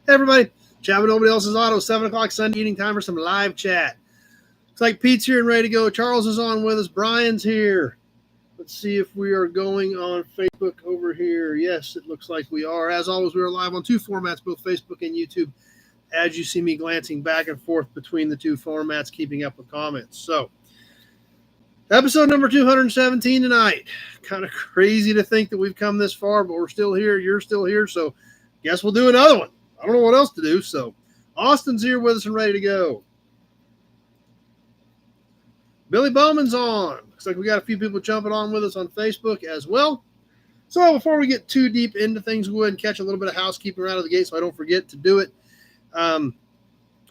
Hey, everybody. Chat with Nobody Else's Auto, 7 o'clock Sunday evening time for some live chat. Looks like Pete's here and ready to go. Charles is on with us. Brian's here. Let's see if we are going on Facebook over here. Yes, it looks like we are. As always, we are live on two formats, both Facebook and YouTube, as you see me glancing back and forth between the two formats, keeping up with comments. So, episode number 217 tonight. Kind of crazy to think that we've come this far, but we're still here. You're still here, so guess we'll do another one. I don't know what else to do, so Austin's here with us and ready to go. Billy Bowman's on. Looks like we got a few people jumping on with us on Facebook as well. So before we get too deep into things, we'll go ahead and catch a little bit of housekeeping right out of the gate so I don't forget to do it. Go ahead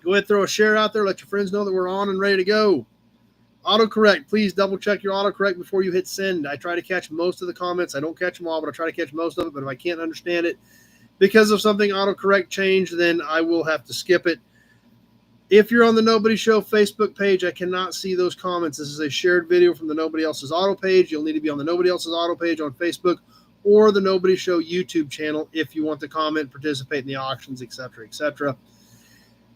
and throw a share out there. Let your friends know that we're on and ready to go. Autocorrect. Please double check your autocorrect before you hit send. I try to catch most of the comments. I don't catch them all, but I try to catch most of it. But if I can't understand it because of something autocorrect changed, then I will have to skip it. If you're on the Nobody Show Facebook page, I cannot see those comments. This is a shared video from the Nobody Else's Auto page. You'll need to be on the Nobody Else's Auto page on Facebook or the Nobody Show YouTube channel if you want to comment, participate in the auctions, etc., etc.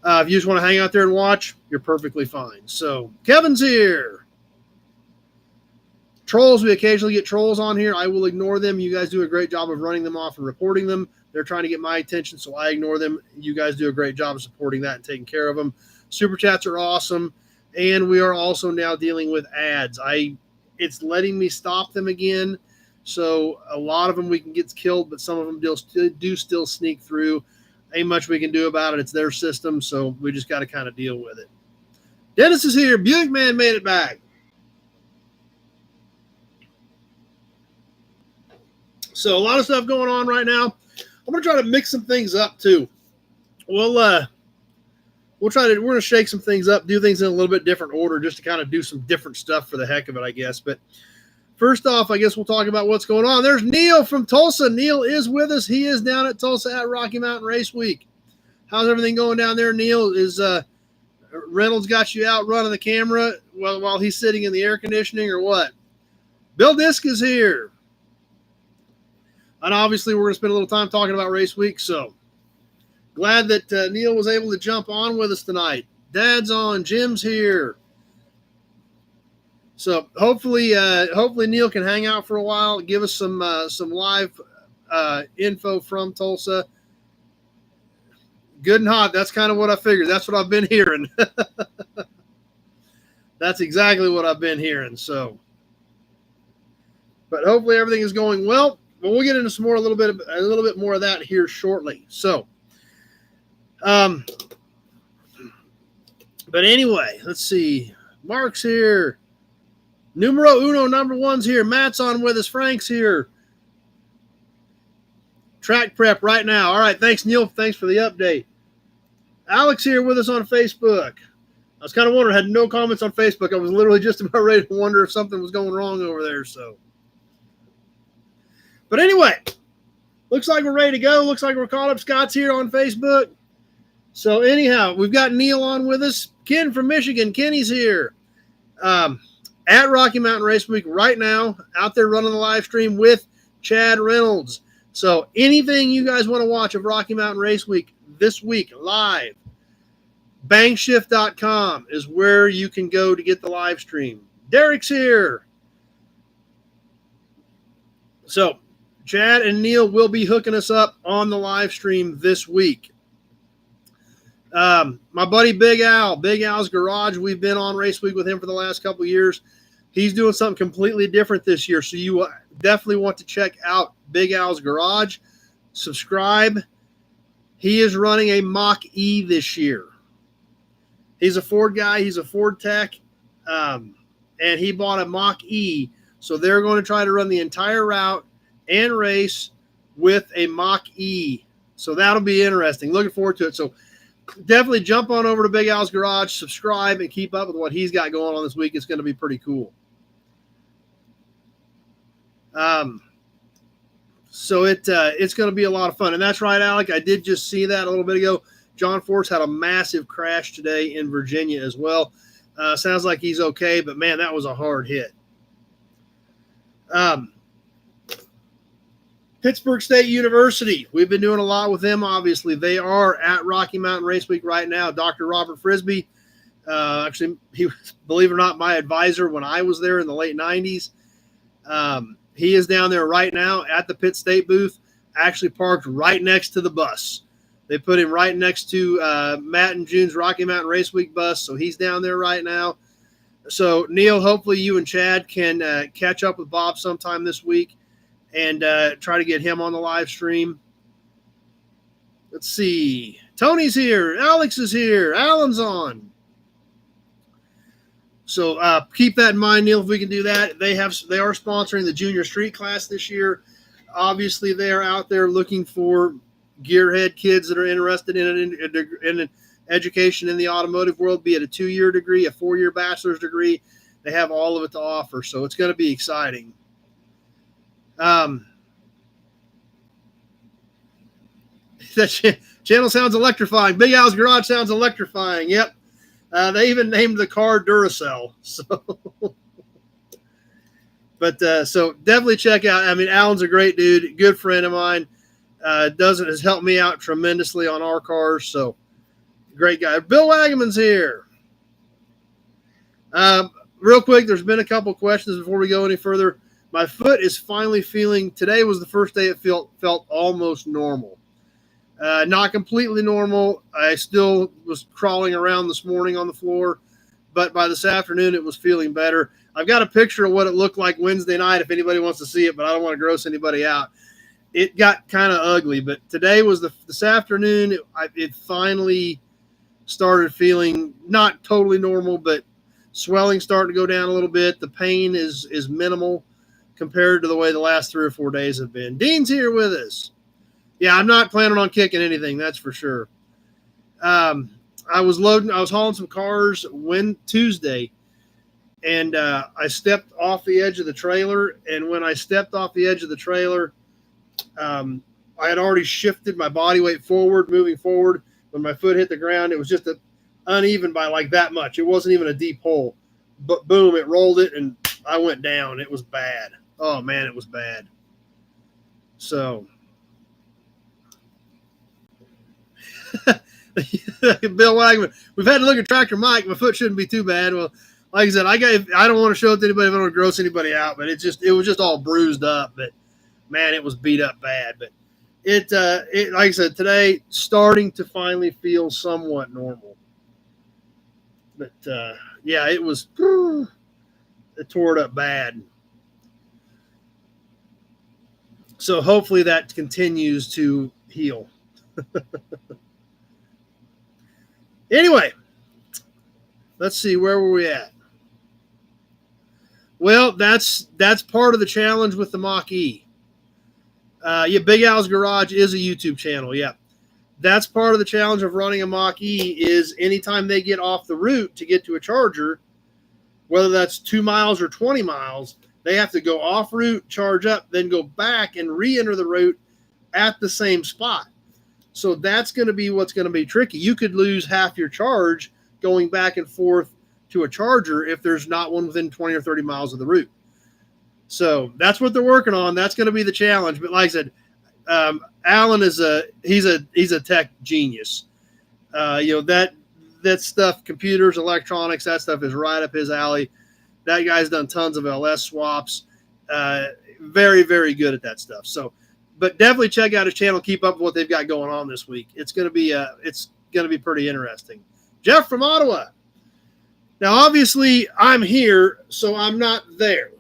If you just want to hang out there and watch, you're perfectly fine. So, Kevin's here. Trolls, we occasionally get trolls on here. I will ignore them. You guys do a great job of running them off and reporting them. They're trying to get my attention, so I ignore them. You guys do a great job of supporting that and taking care of them. Super chats are awesome, and we are also now dealing with ads. It's letting me stop them again, so a lot of them we can get killed, but some of them do still sneak through. Ain't much we can do about it. It's their system, so we just got to kind of deal with it. Dennis is here. Buick Man made it back. So a lot of stuff going on right now. I'm going to try to mix some things up too. We're going to shake some things up, do things in a little bit different order just to kind of do some different stuff for the heck of it, I guess. But first off, I guess we'll talk about what's going on. There's Neil from Tulsa. Neil is with us. He is down at Tulsa at Rocky Mountain Race Week. How's everything going down there, Neil? Is Reynolds got you out running the camera while he's sitting in the air conditioning or what? Bill Disk is here. And obviously, we're going to spend a little time talking about Race Week, so glad that Neil was able to jump on with us tonight. Dad's on. Jim's here. So hopefully Neil can hang out for a while, give us some live info from Tulsa. Good and hot. That's kind of what I figured. That's what I've been hearing. That's exactly what I've been hearing. So, but hopefully everything is going well. But we'll get into some more, a little bit more of that here shortly. So, but anyway, let's see. Mark's here. Numero uno, number one's here. Matt's on with us. Frank's here. Track prep right now. All right. Thanks, Neil. Thanks for the update. Alex here with us on Facebook. I was kind of wondering, had no comments on Facebook. I was literally just about ready to wonder if something was going wrong over there. So, but anyway, looks like we're ready to go. Looks like we're caught up. Scott's here on Facebook. So anyhow, we've got Neil on with us. Ken from Michigan. Kenny's here. At Rocky Mountain Race Week right now, out there running the live stream with Chad Reynolds. So anything you guys want to watch of Rocky Mountain Race Week this week live, bangshift.com is where you can go to get the live stream. Derek's here. So Chad and Neil will be hooking us up on the live stream this week. My buddy Big Al's Garage, we've been on Race Week with him for the last couple of years. He's doing something completely different this year, so you definitely want to check out Big Al's Garage. Subscribe. He is running a Mach-E this year. He's a Ford guy. He's a Ford tech, and he bought a Mach-E, so they're going to try to run the entire route and race with a Mach-E. So that'll be interesting. Looking forward to it. So definitely jump on over to Big Al's Garage, subscribe, and keep up with what he's got going on this week. It's going to be pretty cool. So it's going to be a lot of fun. And that's right, Alec. I did just see that a little bit ago. John Force had a massive crash today in Virginia as well. Sounds like he's okay, but man, that was a hard hit. Pittsburgh State University. We've been doing a lot with them, obviously. They are at Rocky Mountain Race Week right now. Dr. Robert Frisbee, actually, he was, believe it or not, my advisor when I was there in the late 90s. He is down there right now at the Pitt State booth, actually parked right next to the bus. They put him right next to Matt and June's Rocky Mountain Race Week bus, so he's down there right now. So, Neil, hopefully you and Chad can catch up with Bob sometime this week and try to get him on the live stream. Let's see. Tony's here. Alex is here. Alan's on. So keep that in mind, Neil, if we can do that. They are sponsoring the junior street class this year. Obviously, they are out there looking for gearhead kids that are interested in an education in the automotive world, be it a 2-year degree, a 4-year bachelor's degree. They have all of it to offer, so it's going to be exciting. That channel sounds electrifying. Big Al's Garage sounds electrifying. Yep. They even named the car Duracell. So, so definitely check out. I mean, Alan's a great dude, good friend of mine. Has helped me out tremendously on our cars. So, great guy. Bill Wagaman's here. Real quick, there's been a couple questions before we go any further. My foot is finally feeling. Today was the first day it felt almost normal. Not completely normal. I still was crawling around this morning on the floor, but by this afternoon it was feeling better. I've got a picture of what it looked like Wednesday night if anybody wants to see it, but I don't want to gross anybody out. It got kind of ugly, but today was this afternoon. It finally started feeling not totally normal, but swelling starting to go down a little bit. The pain is minimal compared to the way the last 3 or 4 days have been. Dean's here with us. Yeah, I'm not planning on kicking anything, that's for sure. I was hauling some cars Tuesday, and I stepped off the edge of the trailer. And when I stepped off the edge of the trailer, I had already shifted my body weight forward, moving forward. When my foot hit the ground, it was just uneven by like that much. It wasn't even a deep hole. But boom, it rolled it, and I went down. It was bad. Oh, man, it was bad. So... Bill Wagman, we've had to look at Tractor Mike. My foot shouldn't be too bad. Well, like I said, I don't want to show it to anybody. I don't want to gross anybody out, but it was just all bruised up. But man, it was beat up bad. But it like I said, today starting to finally feel somewhat normal. But yeah, it was it tore it up bad. So hopefully that continues to heal. Anyway, let's see, where were we at? Well, that's part of the challenge with the Mach-E. Yeah, Big Al's Garage is a YouTube channel, yeah. That's part of the challenge of running a Mach-E is anytime they get off the route to get to a charger, whether that's 2 miles or 20 miles, they have to go off route, charge up, then go back and re-enter the route at the same spot. So that's going to be what's going to be tricky. You could lose half your charge going back and forth to a charger if there's not one within 20 or 30 miles of the route. So that's what they're working on. That's going to be the challenge. But like I said, Alan is he's a tech genius. That stuff, computers, electronics, that stuff is right up his alley. That guy's done tons of LS swaps. Very, very good at that stuff. So. But definitely check out his channel. Keep up with what they've got going on this week. It's going to be pretty interesting. Jeff from Ottawa. Now, obviously, I'm here, so I'm not there.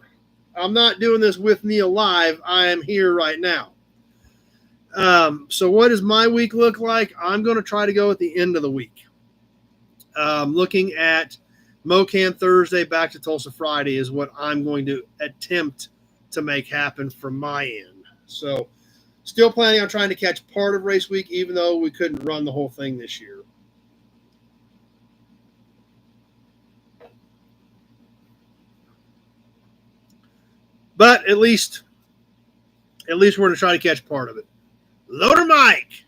I'm not doing this with Neil live. I am here right now. So what does my week look like? I'm going to try to go at the end of the week. Looking at MoCan Thursday, back to Tulsa Friday is what I'm going to attempt to make happen from my end. So still planning on trying to catch part of race week, even though we couldn't run the whole thing this year. But at least we're going to try to catch part of it. Loader Mike.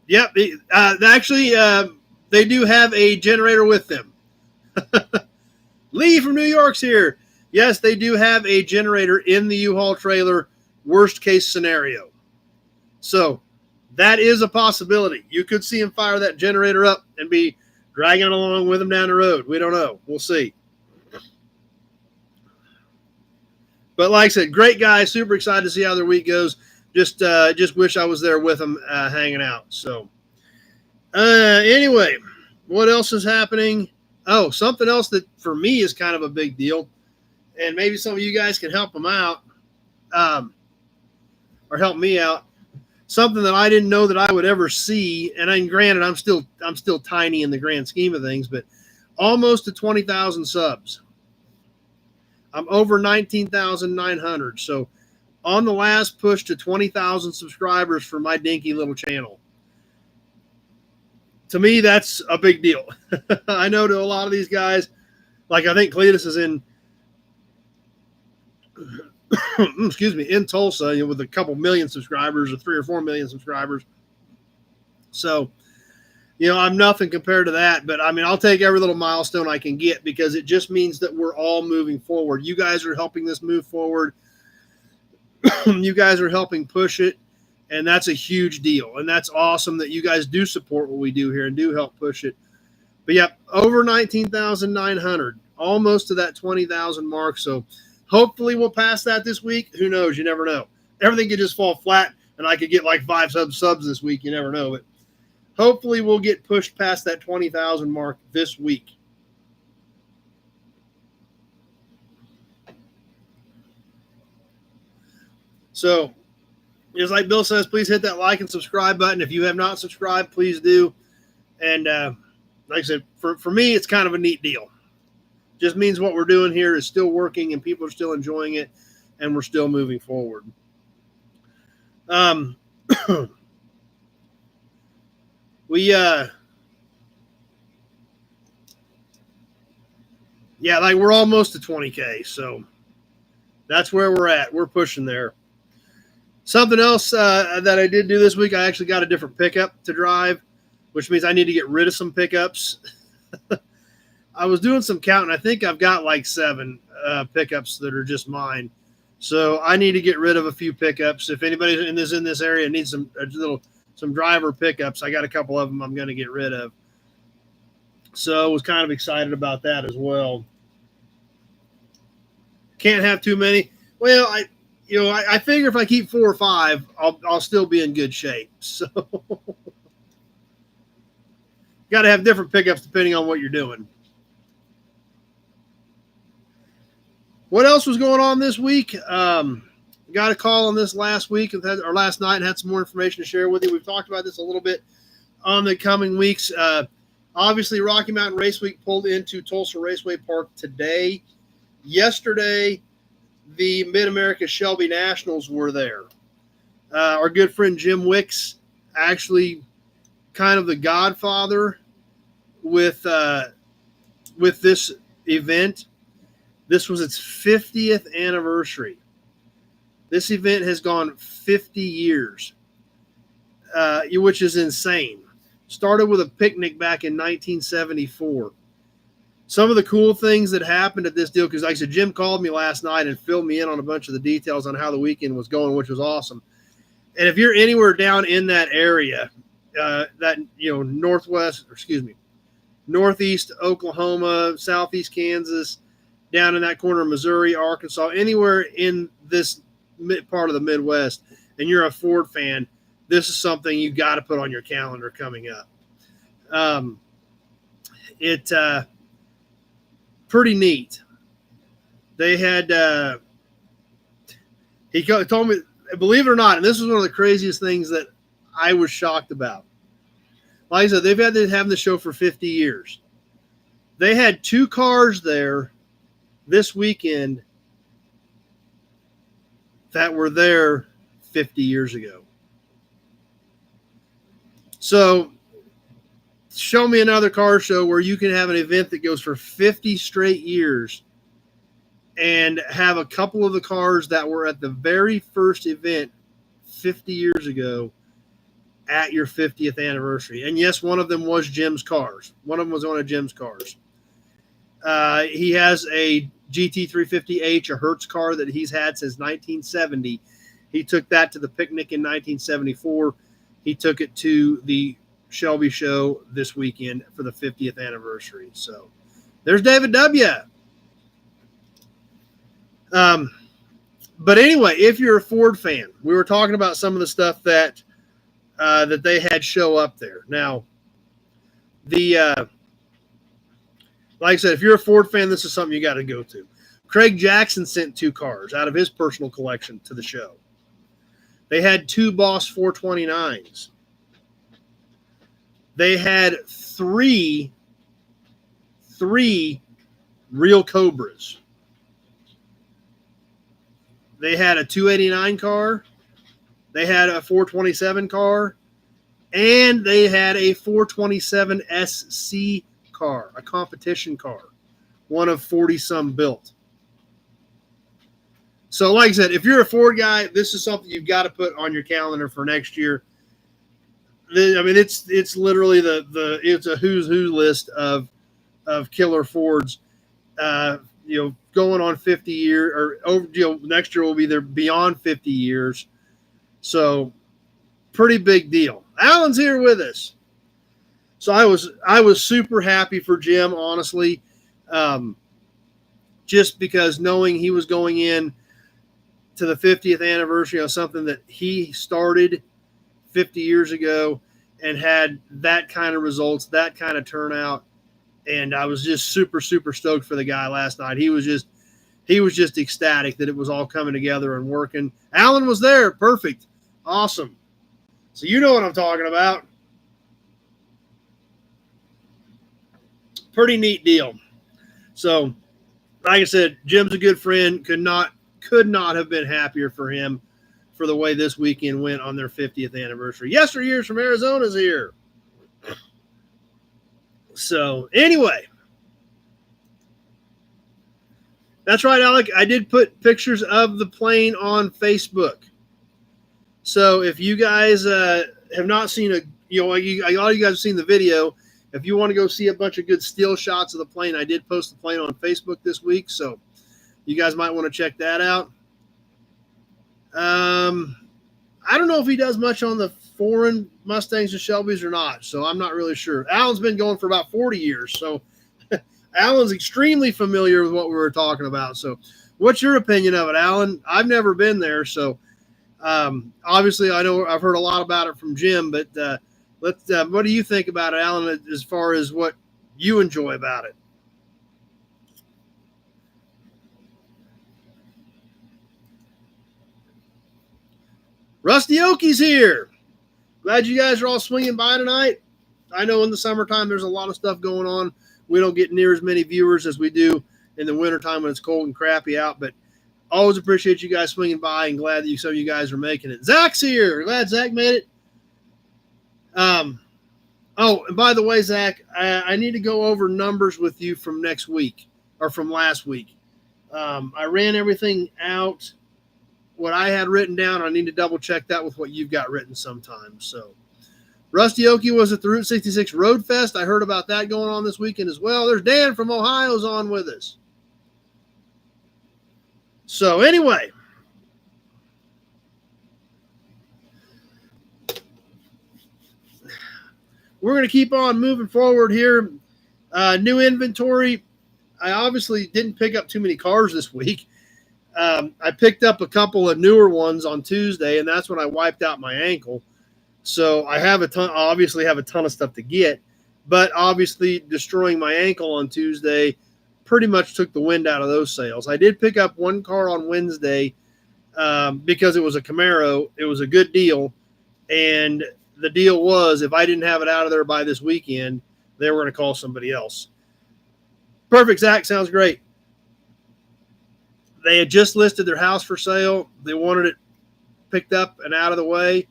Yep. Actually, they do have a generator with them. Lee from New York's here. Yes, they do have a generator in the U-Haul trailer worst case scenario. So that is a possibility. You could see him fire that generator up and be dragging it along with him down the road. We don't know. We'll see. But like I said, great guy. Super excited to see how their week goes. Just wish I was there with them hanging out. So anyway, what else is happening? Oh, something else that for me is kind of a big deal, and maybe some of you guys can help them out or help me out. Something that I didn't know that I would ever see, and granted, I'm still tiny in the grand scheme of things, but almost to 20,000 subs. I'm over 19,900. So on the last push to 20,000 subscribers for my dinky little channel. To me, that's a big deal. I know to a lot of these guys, like I think Cletus is in, excuse me, in Tulsa, with a couple million subscribers or 3 or 4 million subscribers. So, I'm nothing compared to that, but I mean, I'll take every little milestone I can get because it just means that we're all moving forward. You guys are helping this move forward. You guys are helping push it, and that's a huge deal. And that's awesome that you guys do support what we do here and do help push it. But yeah, over 19,900, almost to that 20,000 mark. So hopefully we'll pass that this week. Who knows? You never know. Everything could just fall flat, and I could get like 5 subs this week. You never know. But hopefully we'll get pushed past that 20,000 mark this week. So, just like Bill says, please hit that like and subscribe button. If you have not subscribed, please do. And like I said, for me, it's kind of a neat deal. Just means what we're doing here is still working and people are still enjoying it and we're still moving forward. We're almost to 20K. So that's where we're at. We're pushing there. Something else that I did do this week, I actually got a different pickup to drive, which means I need to get rid of some pickups. I was doing some counting. I think I've got like 7 pickups that are just mine. So I need to get rid of a few pickups. If anybody in this area needs some driver pickups, I got a couple of them I'm going to get rid of. So I was kind of excited about that as well. Can't have too many. Well, I figure if I keep 4 or 5, I'll still be in good shape. So got to have different pickups depending on what you're doing. What else was going on this week? Got a call on this last week or last night and had some more information to share with you. We've talked about this a little bit on the coming weeks. Obviously, Rocky Mountain Race Week pulled into Tulsa Raceway Park today. Yesterday, the Mid-America Shelby Nationals were there. Our good friend Jim Wicks, actually kind of the godfather with this event. This was its 50th anniversary. This event has gone 50 years, which is insane. Started with a picnic back in 1974. Some of the cool things that happened at this deal, because like I said, Jim called me last night and filled me in on a bunch of the details on how the weekend was going, which was awesome. And if you're anywhere down in that area, northeast Oklahoma, southeast Kansas, down in that corner of Missouri, Arkansas, anywhere in this part of the Midwest, and you're a Ford fan, this is something you got to put on your calendar coming up. Pretty neat. They had, he told me, believe it or not, and this was one of the craziest things that I was shocked about. Like I said, they've had having the show for 50 years. They had 2 cars there this weekend that were there 50 years ago. So show me another car show where you can have an event that goes for 50 straight years and have a couple of the cars that were at the very first event 50 years ago at your 50th anniversary. And yes, one of them was Jim's cars. One of them was one of Jim's cars. He has a GT350H, a Hertz car that he's had since 1970. He took that to the picnic in 1974. He took it to the Shelby show this weekend for the 50th anniversary. So there's David W. But anyway, if you're a Ford fan, we were talking about some of the stuff that they had show up there. Now, like I said, if you're a Ford fan, this is something you got to go to. Craig Jackson sent 2 cars out of his personal collection to the show. They had 2 Boss 429s. They had 3 real Cobras. They had a 289 car. They had a 427 car. And they had a 427 SC car, a competition car, one of 40-some built. So, like I said, if you're a Ford guy, this is something you've got to put on your calendar for next year. I mean, it's literally it's a who's who list of killer Fords. Going on 50 years or over. Next year will be there beyond 50 years. So, pretty big deal. Alan's here with us. So I was super happy for Jim, honestly, just because knowing he was going in to the 50th anniversary of something that he started 50 years ago and had that kind of results, that kind of turnout. And I was just super, super stoked for the guy last night. He was just ecstatic that it was all coming together and working. Alan was there. Perfect. Awesome. So you know what I'm talking about. Pretty neat deal. So, like I said, Jim's a good friend. Could not have been happier for him for the way this weekend went on their 50th anniversary. Yesteryears from Arizona's here. So, anyway. That's right, Alec. I did put pictures of the plane on Facebook. So, if you guys have not seen a lot of you guys have seen the video. If you want to go see a bunch of good still shots of the plane, I did post the plane on Facebook this week. So, you guys might want to check that out. I don't know if he does much on the foreign Mustangs and Shelbys or not, so I'm not really sure. Alan's been going for about 40 years, so Alan's extremely familiar with what we were talking about. So what's your opinion of it, Alan? I've never been there, so obviously I know I've heard a lot about it from Jim, but what do you think about it, Alan, as far as what you enjoy about it? Rusty Oakie's here. Glad you guys are all swinging by tonight. I know in the summertime there's a lot of stuff going on. We don't get near as many viewers as we do in the wintertime when it's cold and crappy out, but always appreciate you guys swinging by and glad that some of you guys are making it. Zach's here. Glad Zach made it. Oh, and by the way, Zach, I need to go over numbers with you from next week or from last week. I ran everything out. What I had written down, I need to double check that with what you've got written sometimes. So, Rusty Okie was at the Route 66 Road Fest. I heard about that going on this weekend as well. There's Dan from Ohio's on with us. So, anyway. We're going to keep on moving forward here. New inventory. I obviously didn't pick up too many cars this week. I picked up a couple of newer ones on Tuesday, and that's when I wiped out my ankle. So I obviously have a ton of stuff to get, but obviously destroying my ankle on Tuesday pretty much took the wind out of those sails. I did pick up one car on Wednesday because it was a Camaro. It was a good deal, and the deal was if I didn't have it out of there by this weekend, they were going to call somebody else. Perfect, Zach. Sounds great. They had just listed their house for sale. They wanted it picked up and out of the way.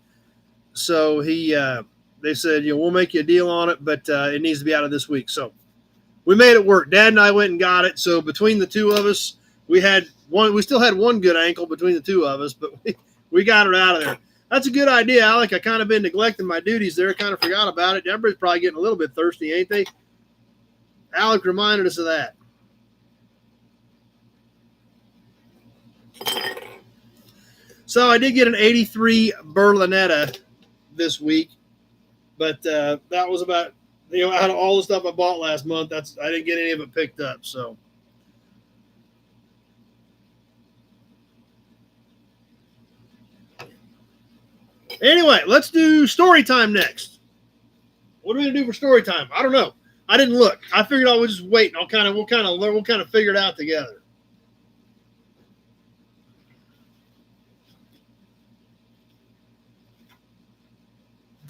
So they said, we'll make you a deal on it, but it needs to be out of this week. So we made it work. Dad and I went and got it. So between the two of us, we still had one good ankle between the two of us, but we got it out of there. That's a good idea, Alec. I kind of been neglecting my duties there. Kind of forgot about it. Everybody's probably getting a little bit thirsty, ain't they? Alec reminded us of that. So I did get an 83 Berlinetta this week, but that was about, out of all the stuff I bought last month, I didn't get any of it picked up. So anyway, let's do story time next. What are we gonna do for story time? I don't know. I didn't look. I figured I would just wait, and we'll kind of figure it out together.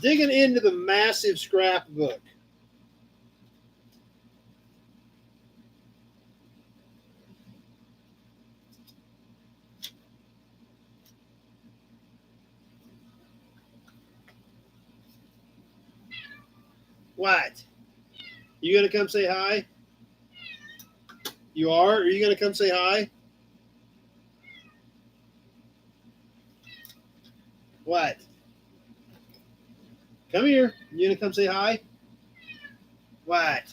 Digging into the massive scrapbook. What? You gonna come say hi? You are? Are you gonna come say hi? What? Come here. You gonna come say hi? What?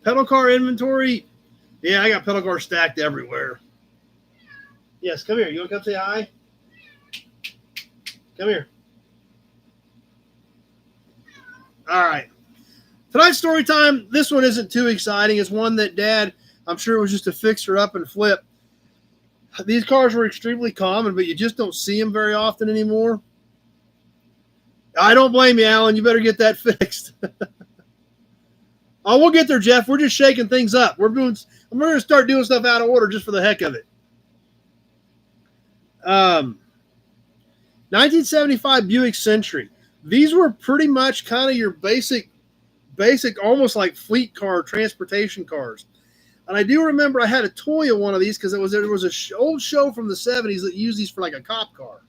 Pedal car inventory? Yeah, I got pedal cars stacked everywhere. Yes, come here. You want to come say hi? Come here. All right. Tonight's story time, this one isn't too exciting. It's one that Dad, I'm sure, was just a fixer up and flip. These cars were extremely common, but you just don't see them very often anymore. I don't blame you, Alan. You better get that fixed. Oh, we'll get there, Jeff. We're just shaking things up. We're going to start doing stuff out of order just for the heck of it. 1975 Buick Century. These were pretty much kind of your basic, almost like fleet car transportation cars. And I do remember I had a toy of one of these because there was an old show from the 70s that used these for like a cop car.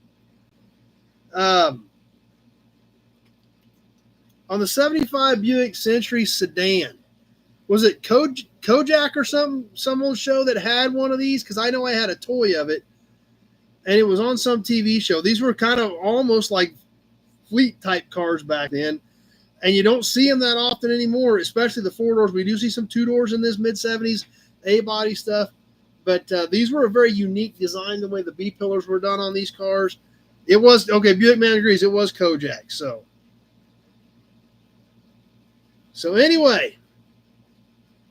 On the 75 Buick Century sedan, was it Kojak or some old show that had one of these? Because I know I had a toy of it, and it was on some TV show. These were kind of almost like fleet type cars back then, and you don't see them that often anymore, especially the 4-doors. We do see some 2-doors in this mid-70s A-body stuff, but these were a very unique design, the way the B-pillars were done on these cars. It was, okay, Buick man agrees, it was Kojak. So anyway,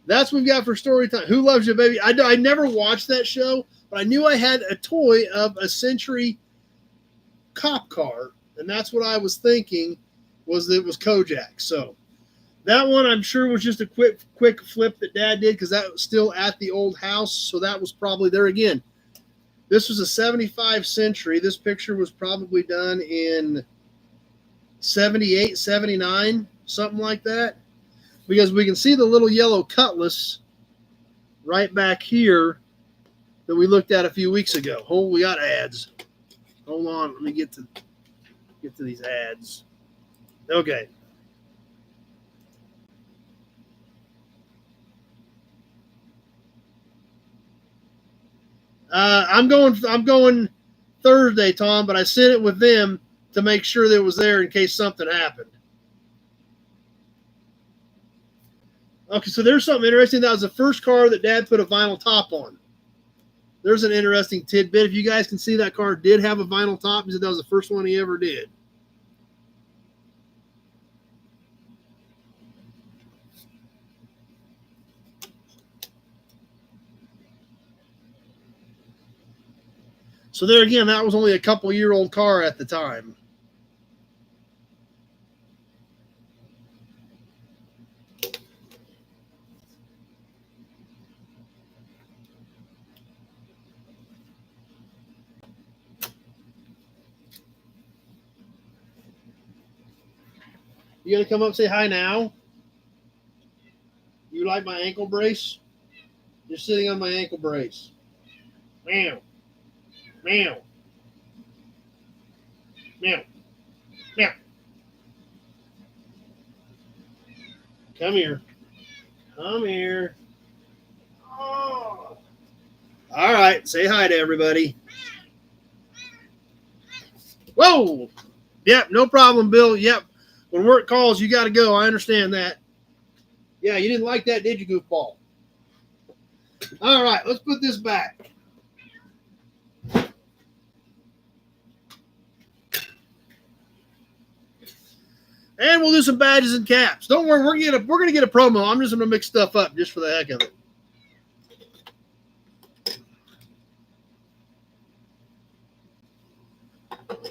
that's what we've got for story time. Who Loves You, Baby? I never watched that show, but I knew I had a toy of a Century cop car, and that's what I was thinking was that it was Kojak. So that one I'm sure was just a quick flip that Dad did because that was still at the old house, so that was probably there again. This was a 75 Century. This picture was probably done in 78, 79, something like that. Because we can see the little yellow Cutlass right back here that we looked at a few weeks ago. Oh, we got ads. Hold on, let me get to these ads. Okay. I'm going Thursday, Tom, but I sent it with them to make sure that it was there in case something happened. Okay, so there's something interesting. That was the first car that Dad put a vinyl top on. There's an interesting tidbit. If you guys can see, that car did have a vinyl top. He said that was the first one he ever did. So there again, that was only a couple-year-old car at the time. You gonna come up and say hi now? You like my ankle brace? You're sitting on my ankle brace. Meow. Meow. Meow. Meow. Come here. Come here. Oh. All right. Say hi to everybody. Whoa. Yep. No problem, Bill. Yep. When work calls, you got to go. I understand that. Yeah, you didn't like that, did you, goofball? All right, let's put this back. And we'll do some badges and caps. Don't worry, we're gonna get a promo. I'm just gonna mix stuff up just for the heck of it.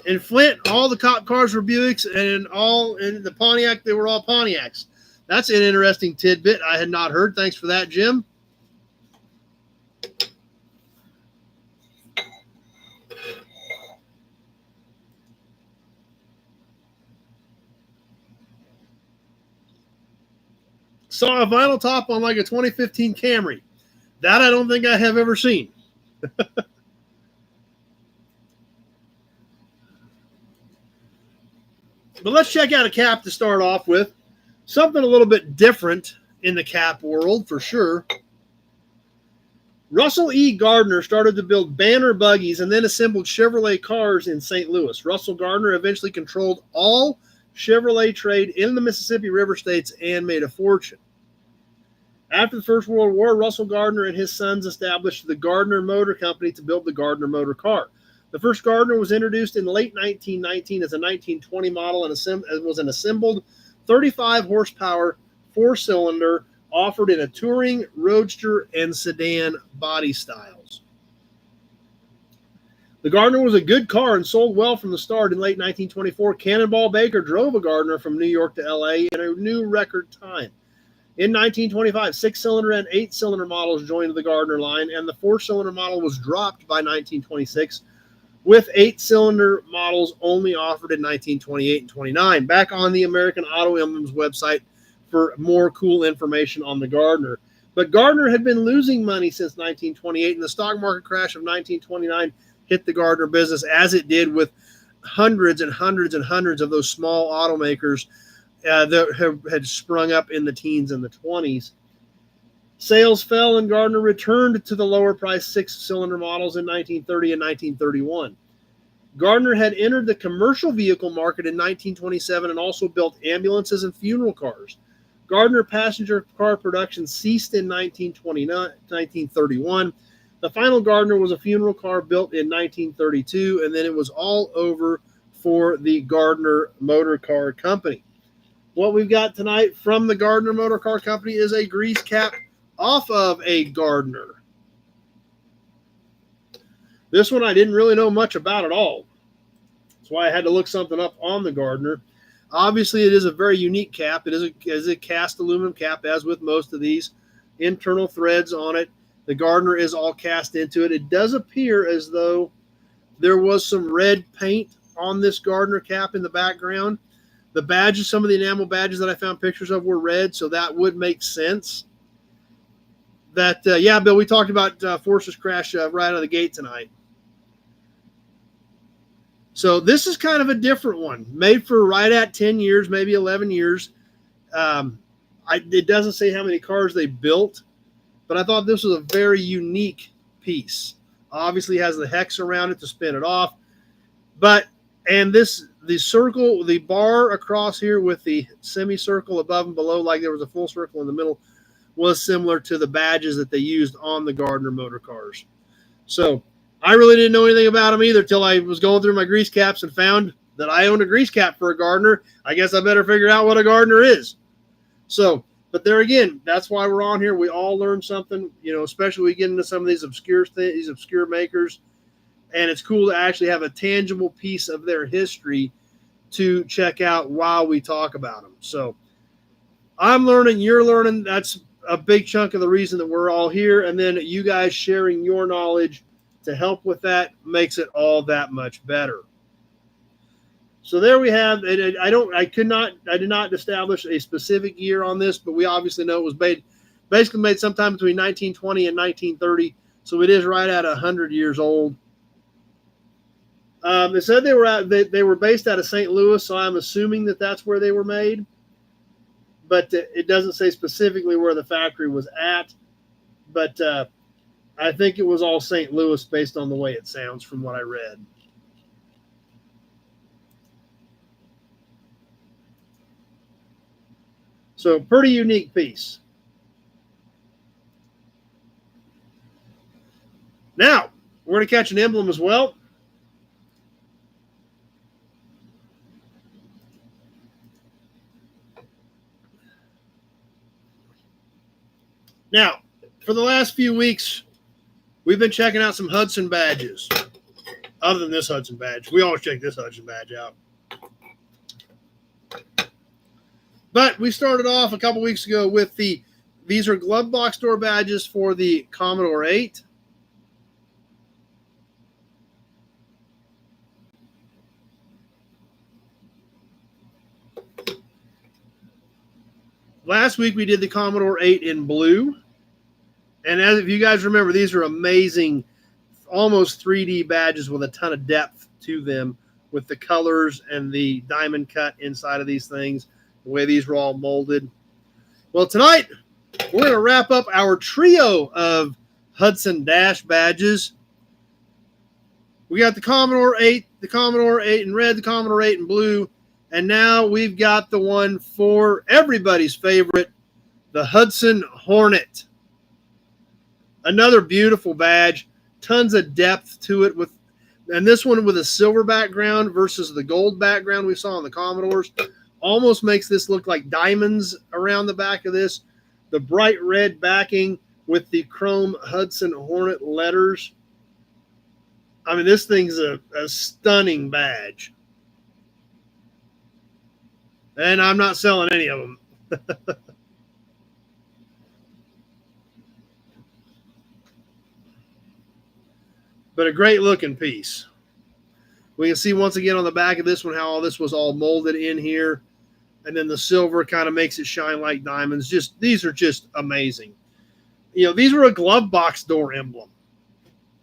In Flint, all the cop cars were Buicks, and in the Pontiac, they were all Pontiacs. That's an interesting tidbit I had not heard. Thanks for that, Jim. Saw a vinyl top on like a 2015 Camry. That I don't think I have ever seen. But let's check out a cap to start off with. Something a little bit different in the cap world, for sure. Russell E. Gardner started to build banner buggies and then assembled Chevrolet cars in St. Louis. Russell Gardner eventually controlled all Chevrolet trade in the Mississippi River states and made a fortune. After the First World War, Russell Gardner and his sons established the Gardner Motor Company to build the Gardner motor car. The first Gardner was introduced in late 1919 as a 1920 model and was an assembled 35 horsepower four-cylinder offered in a touring, roadster, and sedan body styles. The Gardner was a good car and sold well from the start. In late 1924, Cannonball Baker drove a Gardner from New York to LA in a new record time. In 1925, six-cylinder and eight-cylinder models joined the Gardner line, and the four-cylinder model was dropped by 1926, with eight-cylinder models only offered in 1928 and 29. Back on the American Auto Emblems website for more cool information on the Gardner. But Gardner had been losing money since 1928, and the stock market crash of 1929 hit the Gardner business, as it did with hundreds and hundreds and hundreds of those small automakers that had sprung up in the teens and the 20s. Sales fell, and Gardner returned to the lower-priced six-cylinder models in 1930 and 1931. Gardner had entered the commercial vehicle market in 1927 and also built ambulances and funeral cars. Gardner passenger car production ceased in 1931. The final Gardner was a funeral car built in 1932, and then it was all over for the Gardner Motor Car Company. What we've got tonight from the Gardner Motor Car Company is a grease cap off of a Gardner. This one I didn't really know much about at all. That's why I had to look something up on the Gardner. Obviously, it is a very unique cap. It is a cast aluminum cap, as with most of these. Internal threads on it. The Gardner is all cast into it. It does appear as though there was some red paint on this Gardner cap in the background. The badges, some of the enamel badges that I found pictures of were red, so that would make sense. That, yeah, Bill, we talked about Forces crash right out of the gate tonight. So this is kind of a different one, made for right at 10 years, maybe 11 years. It doesn't say how many cars they built, but I thought this was a very unique piece. Obviously has the hex around it to spin it off. The circle, the bar across here with the semicircle above and below, like there was a full circle in the middle, was similar to the badges that they used on the Gardner motor cars. So I really didn't know anything about them either till I was going through my grease caps and found that I owned a grease cap for a Gardner. I guess I better figure out what a Gardner is. So, but there again, that's why we're on here. We all learn something, especially when we get into some of these obscure makers. And it's cool to actually have a tangible piece of their history to check out while we talk about them. So I'm learning, you're learning. That's a big chunk of the reason that we're all here. And then you guys sharing your knowledge to help with that makes it all that much better. So there we have it. I did not establish a specific year on this, but we obviously know it was basically made sometime between 1920 and 1930. So it is right at 100 years old. They said they were based out of St. Louis, so I'm assuming that that's where they were made. But it doesn't say specifically where the factory was at. But I think it was all St. Louis based on the way it sounds from what I read. So pretty unique piece. Now, we're going to catch an emblem as well. Now, for the last few weeks, we've been checking out some Hudson badges. Other than this Hudson badge. We always check this Hudson badge out. But we started off a couple weeks ago with these are glove box door badges for the Commodore 8. Last week we did the Commodore 8 in blue. And as if you guys remember, these are amazing, almost 3D badges with a ton of depth to them with the colors and the diamond cut inside of these things, the way these were all molded. Well, tonight we're going to wrap up our trio of Hudson Dash badges. We got the Commodore 8 in red, the Commodore 8 in blue, and now we've got the one for everybody's favorite, the Hudson Hornet. Another beautiful badge, tons of depth to it, and this one with a silver background versus the gold background we saw on the Commodores. Almost makes this look like diamonds around the back of this. The bright red backing with the chrome Hudson Hornet letters. I mean, this thing's a stunning badge. And I'm not selling any of them. But a great looking piece. We can see once again on the back of this one how all this was all molded in here. And then the silver kind of makes it shine like diamonds. These are just amazing. You know, these were a glove box door emblem.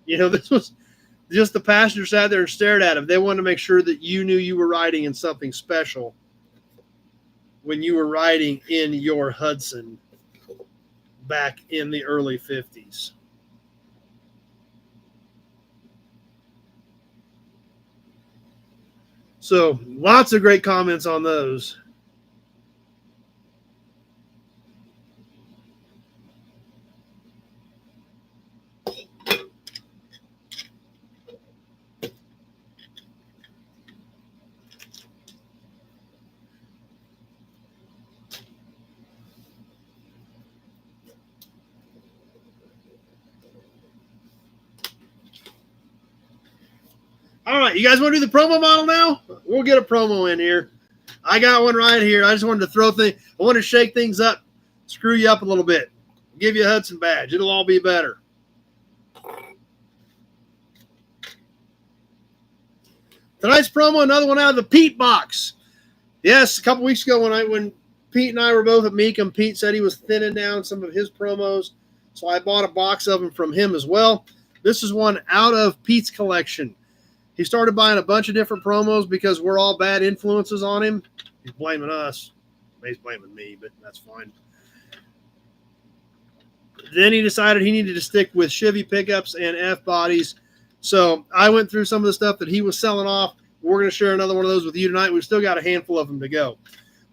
You know, this was just the passenger sat there and stared at them. They wanted to make sure that you knew you were riding in something special when you were riding in your Hudson back in the early 50s. So lots of great comments on those. All right, you guys want to do the promo model now? We'll get a promo in here. I got one right here. I just wanted to throw things. I want to shake things up, screw you up a little bit, give you a Hudson badge. It'll all be better. Tonight's promo, another one out of the Pete box. Yes, a couple weeks ago when Pete and I were both at Meekum, Pete said he was thinning down some of his promos, so I bought a box of them from him as well. This is one out of Pete's collection. He started buying a bunch of different promos because we're all bad influences on him. He's blaming us. He's blaming me, but that's fine. Then he decided he needed to stick with Chevy pickups and F-bodies. So I went through some of the stuff that he was selling off. We're going to share another one of those with you tonight. We've still got a handful of them to go.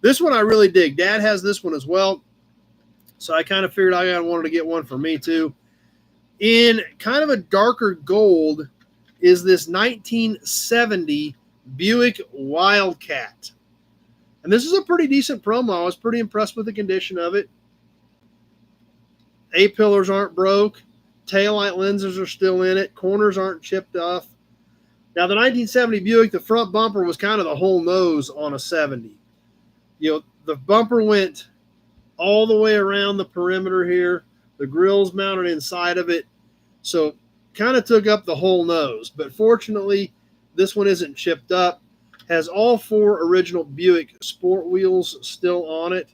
This one I really dig. Dad has this one as well. So I kind of figured I wanted to get one for me too. In kind of a darker gold is this 1970 Buick Wildcat. And this is a pretty decent promo. I was pretty impressed with the condition of it. A-pillars aren't broke. Taillight lenses are still in it. Corners aren't chipped off. Now, the 1970 Buick, the front bumper was kind of the whole nose on a 70. You know, the bumper went all the way around the perimeter here. The grill's mounted inside of it. So kind of took up the whole nose. But fortunately, this one isn't chipped up. Has all four original Buick sport wheels still on it.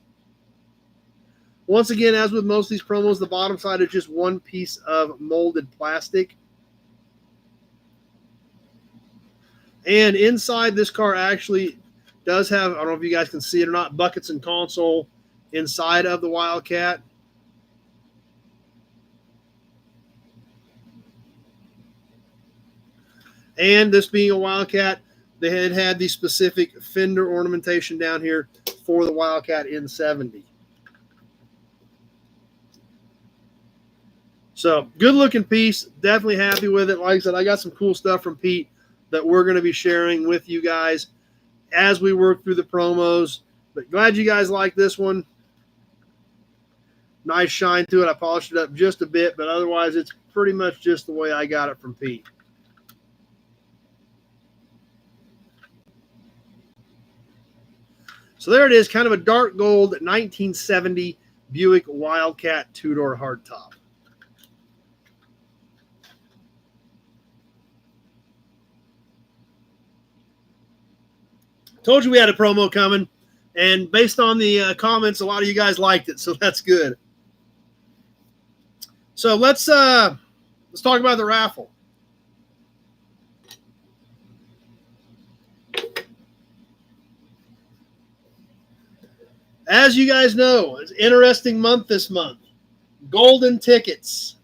Once again, as with most of these promos, the bottom side is just one piece of molded plastic. And inside this car actually does have, I don't know if you guys can see it or not, buckets and console inside of the Wildcat. And this being a Wildcat, they had the specific fender ornamentation down here for the Wildcat in 70. So good looking piece. Definitely happy with it. Like I said, I got some cool stuff from Pete that we're going to be sharing with you guys as we work through the promos. But glad you guys like this one. Nice shine to it. I polished it up just a bit, but otherwise it's pretty much just the way I got it from Pete. So there it is, kind of a dark gold 1970 Buick Wildcat two-door hardtop. Told you we had a promo coming, and based on the comments, a lot of you guys liked it, so that's good. So let's talk about the raffle. As you guys know, it's an interesting month this month. Golden tickets.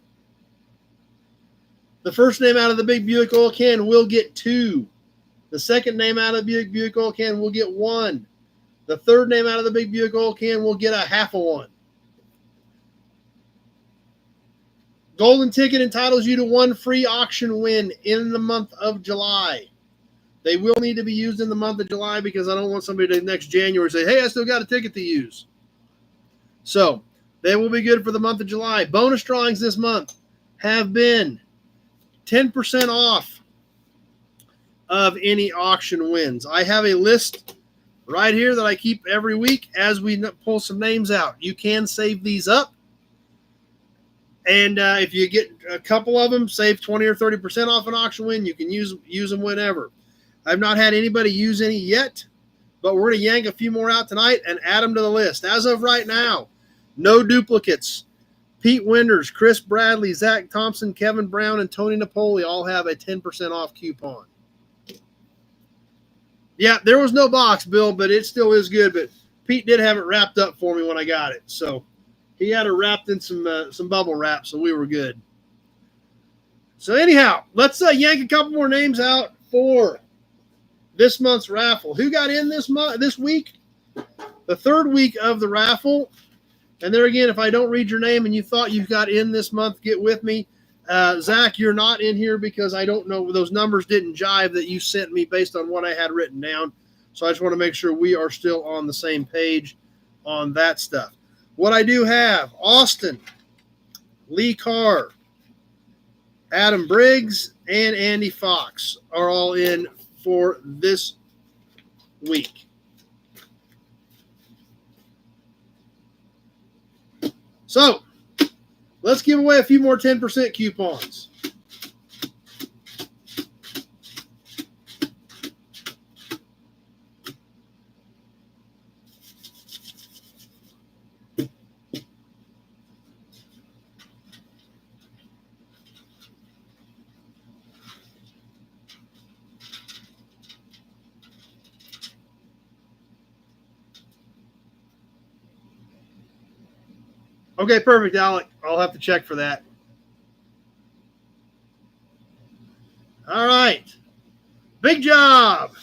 The first name out of the big Buick oil can will get 2. The second name out of the Buick oil can will get 1. The third name out of the big Buick oil can will get a half a 1. Golden ticket entitles you to 1 free auction win in the month of July. They will need to be used in the month of July because I don't want somebody to next January say, hey, I still got a ticket to use. So they will be good for the month of July. Bonus drawings this month have been 10% off of any auction wins. I have a list right here that I keep every week as we pull some names out. You can save these up. And if you get a couple of them, save 20 or 30% off an auction win. You can use them whenever. I've not had anybody use any yet, but we're going to yank a few more out tonight and add them to the list. As of right now, no duplicates. Pete Winters, Chris Bradley, Zach Thompson, Kevin Brown, and Tony Napoli all have a 10% off coupon. Yeah, there was no box, Bill, but it still is good. But Pete did have it wrapped up for me when I got it. So he had it wrapped in some bubble wrap, so we were good. So anyhow, let's yank a couple more names out for this month's raffle. Who got in this week? The third week of the raffle. And there again, if I don't read your name and you thought you got in this month, get with me. Zach, you're not in here because I don't know. Those numbers didn't jive that you sent me based on what I had written down. So I just want to make sure we are still on the same page on that stuff. What I do have, Austin, Lee Carr, Adam Briggs, and Andy Fox are all in for this week. So let's give away a few more 10% coupons. Okay, perfect, Alec. I'll have to check for that. All right. Big job.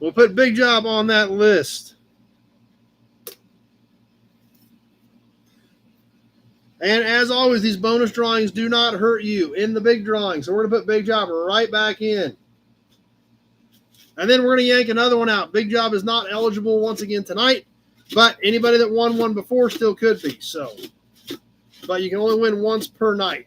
We'll put big job on that list. And as always, these bonus drawings do not hurt you in the big drawing. So we're going to put big job right back in. And then we're going to yank another one out. Big job is not eligible once again tonight, but anybody that won one before still could be. So, but you can only win once per night.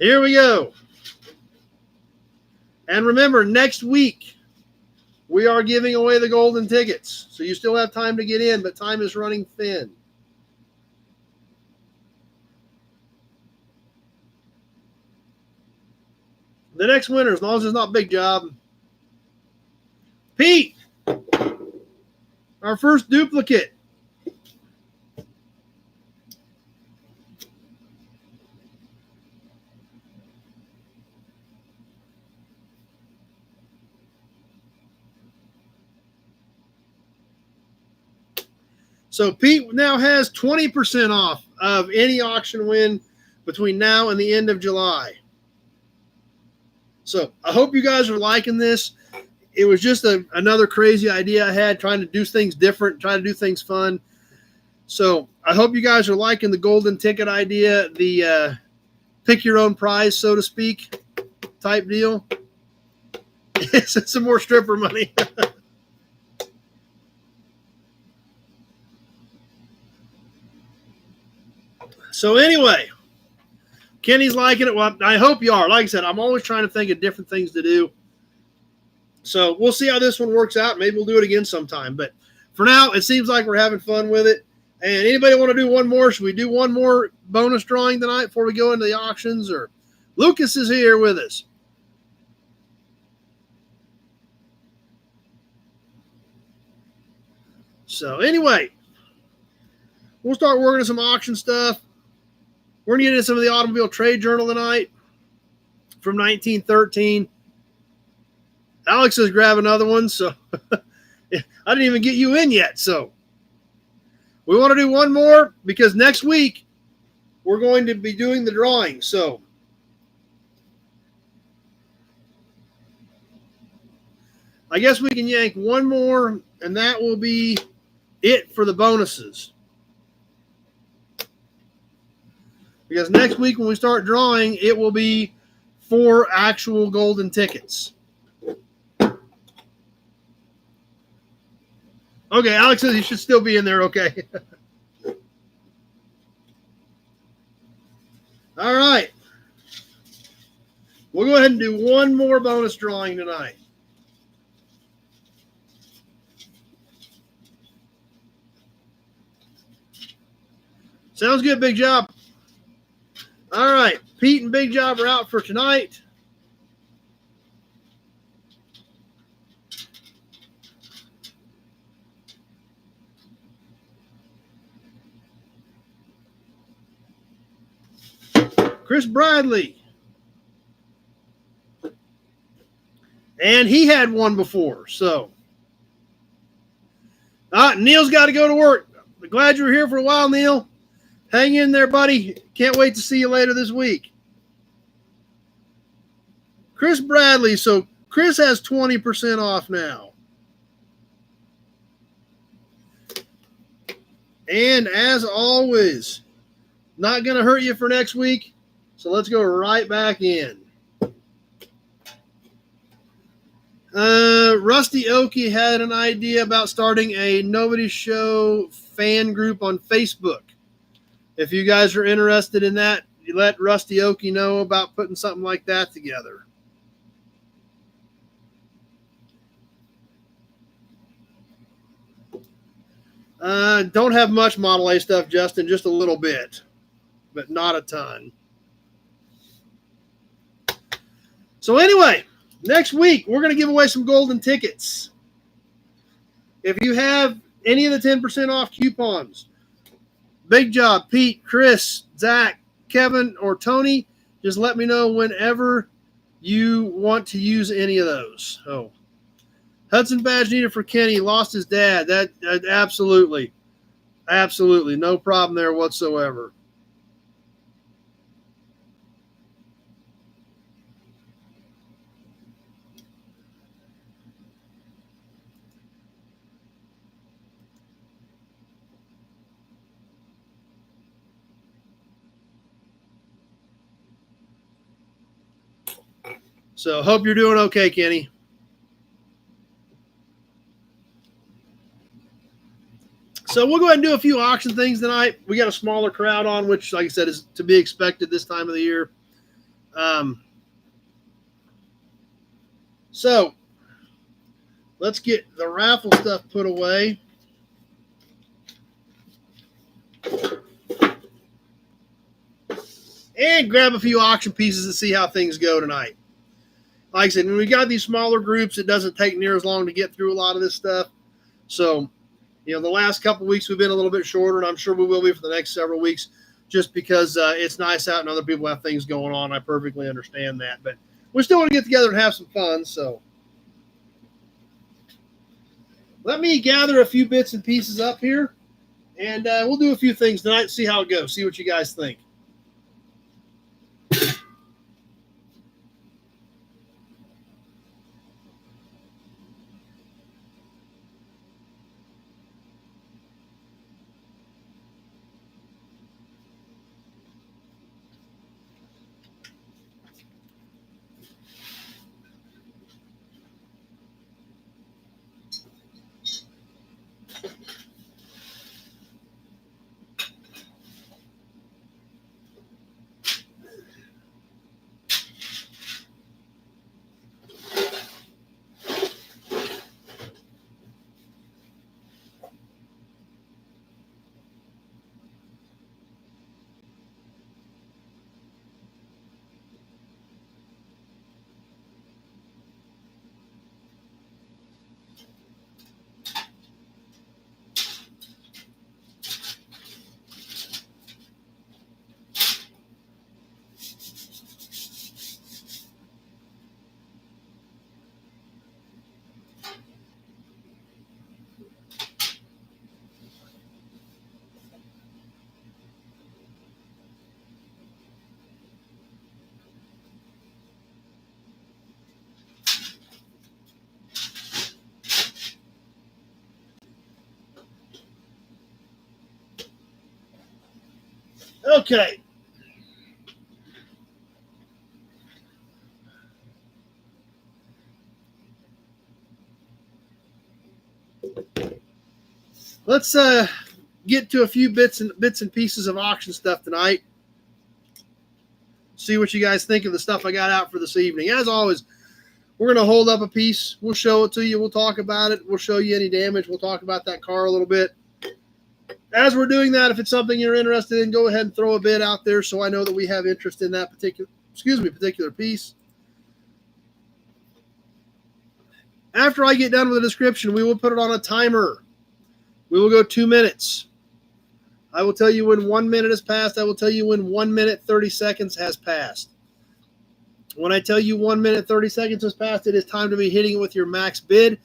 Here we go. And remember, next week, we are giving away the golden tickets. So you still have time to get in, but time is running thin. The next winner, as long as it's not big job. Pete, our first duplicate. So Pete now has 20% off of any auction win between now and the end of July. So I hope you guys are liking this. It was just another crazy idea I had, trying to do things different, trying to do things fun. So I hope you guys are liking the golden ticket idea, the pick your own prize, so to speak, type deal. It's some more stripper money. So anyway, Kenny's liking it. Well, I hope you are. Like I said, I'm always trying to think of different things to do. So we'll see how this one works out. Maybe we'll do it again sometime. But for now, it seems like we're having fun with it. And anybody want to do one more? Should we do one more bonus drawing tonight before we go into the auctions? Or Lucas is here with us. So anyway, we'll start working on some auction stuff. We're going to get into some of the Automobile Trade Journal tonight from 1913. Alex is grabbing another one, so I didn't even get you in yet. So we want to do one more because next week we're going to be doing the drawing. So I guess we can yank one more, and that will be it for the bonuses. Because next week when we start drawing, it will be 4 actual golden tickets. Okay, Alex says he should still be in there, okay. All right. We'll go ahead and do one more bonus drawing tonight. Sounds good, Big Job. All right, Pete and Big Job are out for tonight. Chris Bradley. And he had one before, so. Neil's got to go to work. Glad you were here for a while, Neil. Hang in there, buddy. Can't wait to see you later this week. Chris Bradley. So Chris has 20% off now. And as always, not going to hurt you for next week. So let's go right back in. Rusty Okie had an idea about starting a Nobody Show fan group on Facebook. If you guys are interested in that, you let Rusty Okie know about putting something like that together. Don't have much Model A stuff, Justin, just a little bit, but not a ton. So anyway, next week, we're going to give away some golden tickets. If you have any of the 10% off coupons, Big Job, Pete, Chris, Zach, Kevin, or Tony, just let me know whenever you want to use any of those. Oh, Hudson badge needed for Kenny. Lost his dad. That absolutely, no problem there whatsoever. So hope you're doing okay, Kenny. So we'll go ahead and do a few auction things tonight. We got a smaller crowd on, which, like I said, is to be expected this time of the year. So let's get the raffle stuff put away. And grab a few auction pieces and see how things go tonight. Like I said, when we got these smaller groups, it doesn't take near as long to get through a lot of this stuff. So, the last couple of weeks we've been a little bit shorter, and I'm sure we will be for the next several weeks just because it's nice out and other people have things going on. I perfectly understand that. But we still want to get together and have some fun. So let me gather a few bits and pieces up here, And we'll do a few things tonight, see how it goes, see what you guys think. Okay. Let's get to a few bits and pieces of auction stuff tonight. See what you guys think of the stuff I got out for this evening. As always, we're going to hold up a piece. We'll show it to you. We'll talk about it. We'll show you any damage. We'll talk about that car a little bit. As we're doing that, if it's something you're interested in, go ahead and throw a bid out there so I know that we have interest in that particular piece. After I get done with the description, we will put it on a timer. We will go 2 minutes. I will tell you when 1 minute has passed. I will tell you when 1 minute, 30 seconds has passed. When I tell you 1 minute, 30 seconds has passed, it is time to be hitting it with your max bid.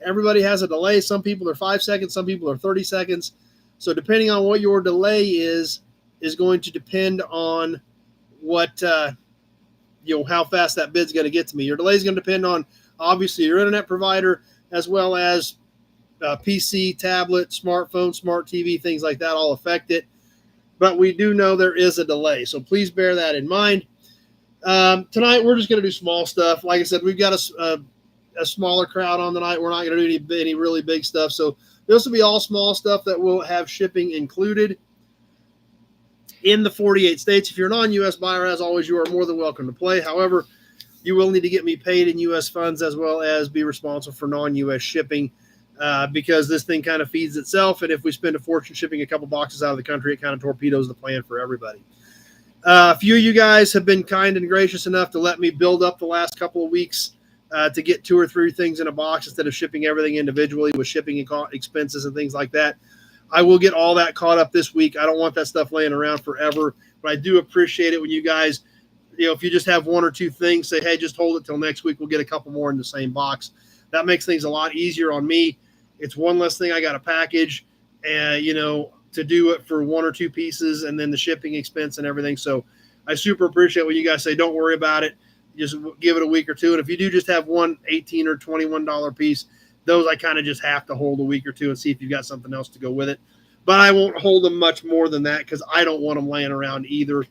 Everybody has a delay. Some people are 5 seconds. Some people are 30 seconds. So depending on what your delay is going to depend on what, how fast that bid's going to get to me. Your delay is going to depend on, obviously, your internet provider, as well as PC, tablet, smartphone, smart TV, things like that all affect it. But we do know there is a delay. So please bear that in mind. Tonight, we're just going to do small stuff. Like I said, we've got a smaller crowd on tonight. We're not going to do any really big stuff. So this will be all small stuff that will have shipping included in the 48 states. If you're a non-U.S. buyer, as always, you are more than welcome to play. However, you will need to get me paid in U.S. funds as well as be responsible for non-U.S. shipping because this thing kind of feeds itself. And if we spend a fortune shipping a couple boxes out of the country, it kind of torpedoes the plan for everybody. A few of you guys have been kind and gracious enough to let me build up the last couple of weeks to get 2 or 3 things in a box instead of shipping everything individually with shipping expenses and things like that. I will get all that caught up this week. I don't want that stuff laying around forever, but I do appreciate it when you guys, if you just have 1 or 2 things, say, hey, just hold it till next week. We'll get a couple more in the same box. That makes things a lot easier on me. It's one less thing I got to package and, to do it for 1 or 2 pieces and then the shipping expense and everything. So I super appreciate when you guys say, don't worry about it. Just give it a week or 2. And if you do just have one $18 or $21 piece, those I kind of just have to hold a week or 2 and see if you've got something else to go with it. But I won't hold them much more than that because I don't want them laying around either.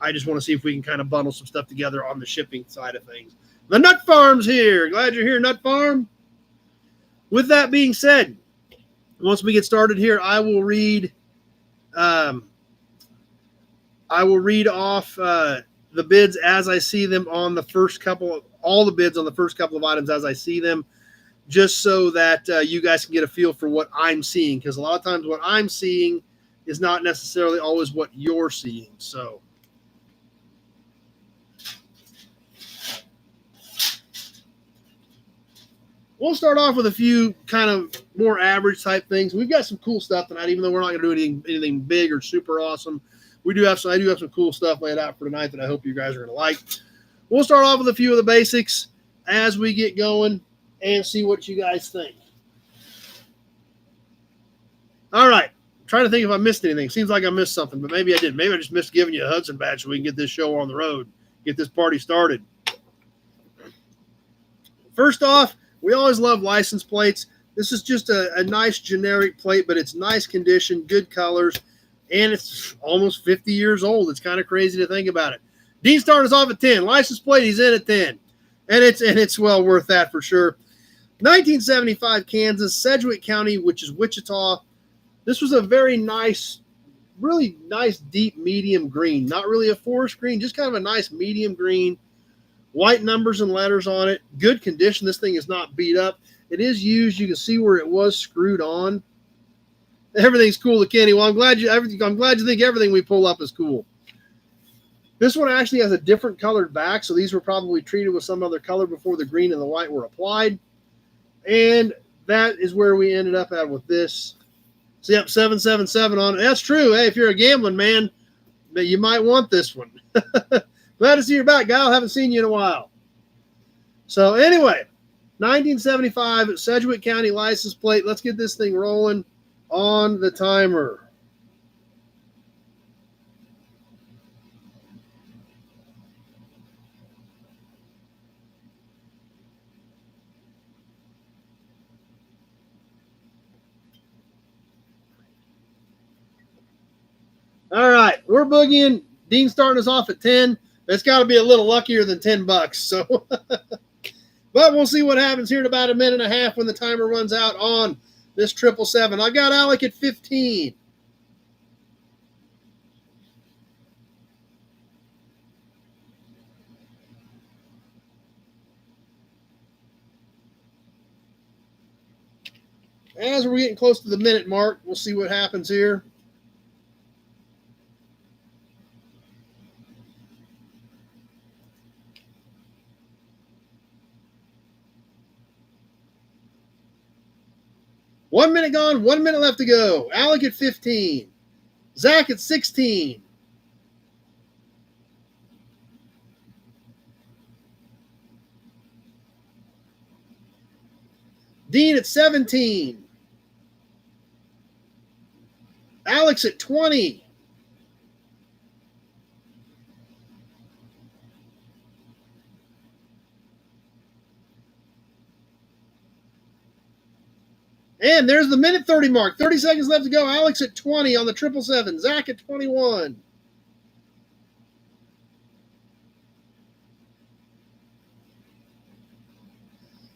I just want to see if we can kind of bundle some stuff together on the shipping side of things. The Nut Farm's here. Glad you're here, Nut Farm. With that being said, once we get started here, I will read off the bids as I see them on the first couple, all the bids on the first couple of items as I see them, just so that you guys can get a feel for what I'm seeing. Because a lot of times what I'm seeing is not necessarily always what you're seeing. So we'll start off with a few kind of more average type things. We've got some cool stuff tonight, even though we're not going to do anything big or super awesome. I do have some cool stuff laid out for tonight that I hope you guys are going to like. We'll start off with a few of the basics as we get going and see what you guys think. All right. trying to think if I missed anything. Seems like I missed something, but maybe I didn't. Maybe I just missed giving you a Hudson badge so we can get this show on the road, get this party started. First off, we always love license plates. This is just a nice generic plate, but it's nice condition, good colors, and it's almost 50 years old. It's kind of crazy to think about it. Dean started us off at 10. License plate, he's in at 10. And it's well worth that for sure. 1975 Kansas, Sedgwick County, which is Wichita. This was a very nice, really nice deep medium green. Not really a forest green, just kind of a nice medium green. White numbers and letters on it. Good condition. This thing is not beat up. It is used. You can see where it was screwed on. Everything's cool to Kenny. Well, I'm glad you think everything we pull up is cool. This one actually has a different colored back, so these were probably treated with some other color before the green and the white were applied. And that is where we ended up at with this. So, yep, 777 on it. That's true. Hey, if you're a gambling man, you might want this one. Glad to see you're back, Kyle. Haven't seen you in a while. So, anyway, 1975 Sedgwick County license plate. Let's get this thing rolling on the timer. All right, we're boogieing. Dean's starting us off at 10. It's got to be a little luckier than $10. So, but we'll see what happens here in about a minute and a half when the timer runs out on this 777. I've got Alec at 15. As we're getting close to the minute mark, we'll see what happens here. One minute gone, 1 minute left to go. Alec at 15. Zach at 16. Dean at 17. Alex at 20. And there's the minute 30 mark. 30 seconds left to go. Alex at 20 on the 777. Zach at 21.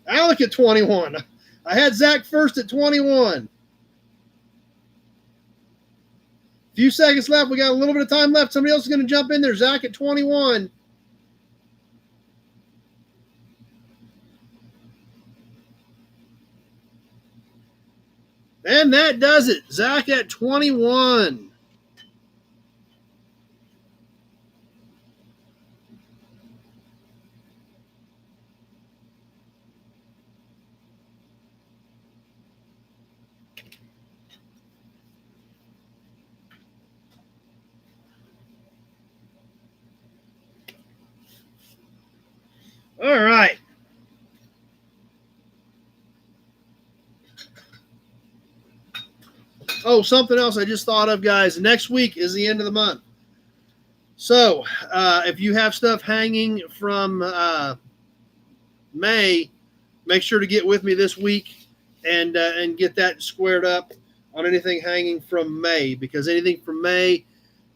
Alec at 21. I had Zach first at 21. Few seconds left. We got a little bit of time left. Somebody else is going to jump in there. Zach at 21. And that does it. Zach at 21. All right. Oh, something else I just thought of, guys. Next week is the end of the month. So if you have stuff hanging from May, make sure to get with me this week and get that squared up on anything hanging from May, because anything from May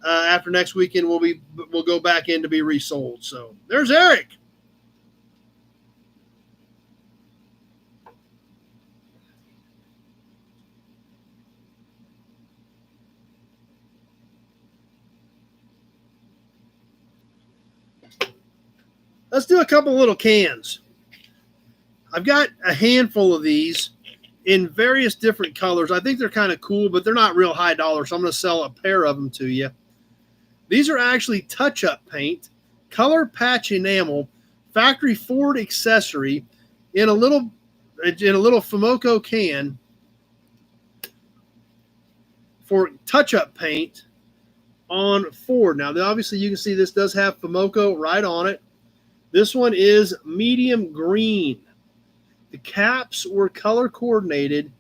after next weekend will go back in to be resold. So there's Eric. Let's do a couple little cans. I've got a handful of these in various different colors. I think they're kind of cool, but they're not real high dollar, so I'm going to sell a pair of them to you. These are actually touch-up paint, color patch enamel, factory Ford accessory in a little Fumoco can for touch-up paint on Ford. Now, obviously, you can see this does have Fumoco right on it. This one is medium green. The caps were color coordinated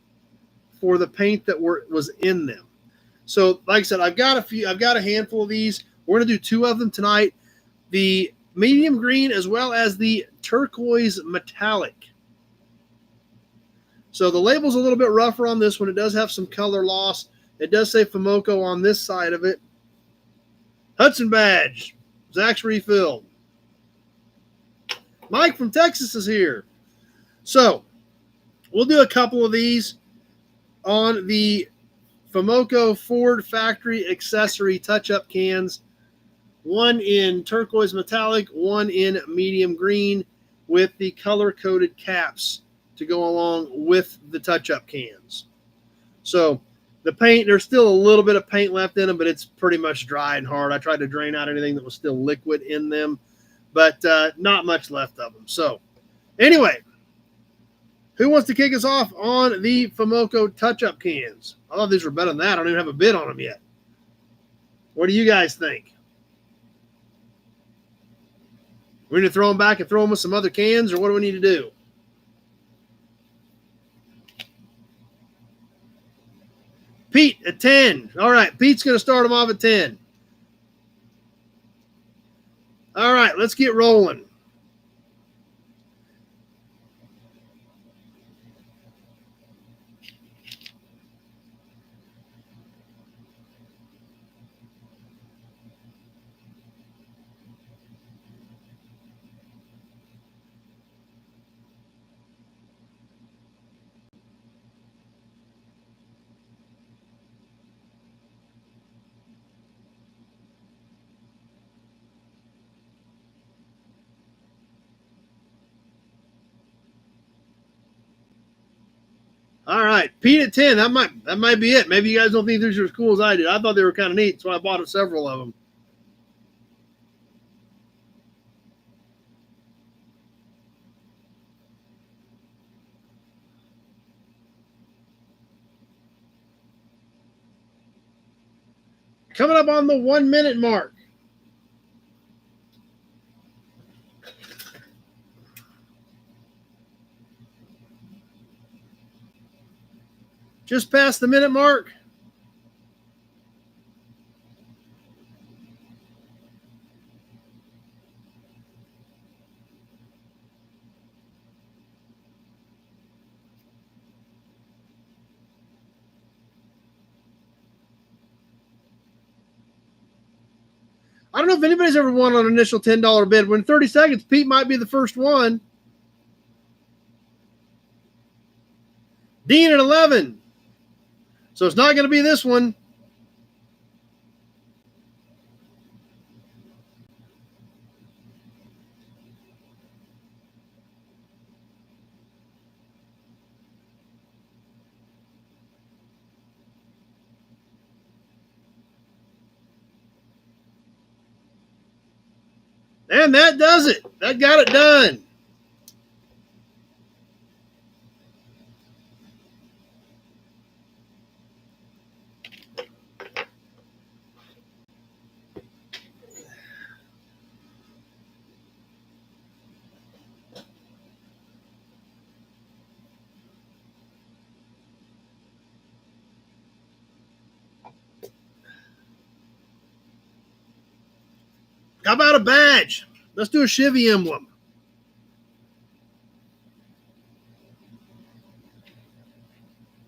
for the paint that was in them. So, like I said, I've got a handful of these. We're going to do 2 of them tonight. The medium green as well as the turquoise metallic. So the label's a little bit rougher on this one. It does have some color loss. It does say Fomoco on this side of it. Hudson badge. Zach's refilled. Mike from Texas is here. So we'll do a couple of these on the Fomoco Ford factory accessory touch-up cans. One in turquoise metallic, one in medium green with the color-coded caps to go along with the touch-up cans. So the paint, there's still a little bit of paint left in them, but it's pretty much dry and hard. I tried to drain out anything that was still liquid in them, but not much left of them. So anyway, who wants to kick us off on the Fomoco touch-up cans? I thought these were better than that. I don't even have a bid on them yet. What do you guys think? We need to throw them back and throw them with some other cans, or what do we need to do? Pete at 10. All right, Pete's going to start them off at 10. All right, let's get rolling. All right, Pete at 10. That might be it. Maybe you guys don't think these are as cool as I did. I thought they were kind of neat, so I bought several of them. Coming up on the 1 minute mark. Just past the minute mark. I don't know if anybody's ever won on an initial $10 bid. When 30 seconds, Pete might be the first one. Dean at 11. So it's not going to be this one. And that does it. That got it done. How about a badge? Let's do a Chevy emblem.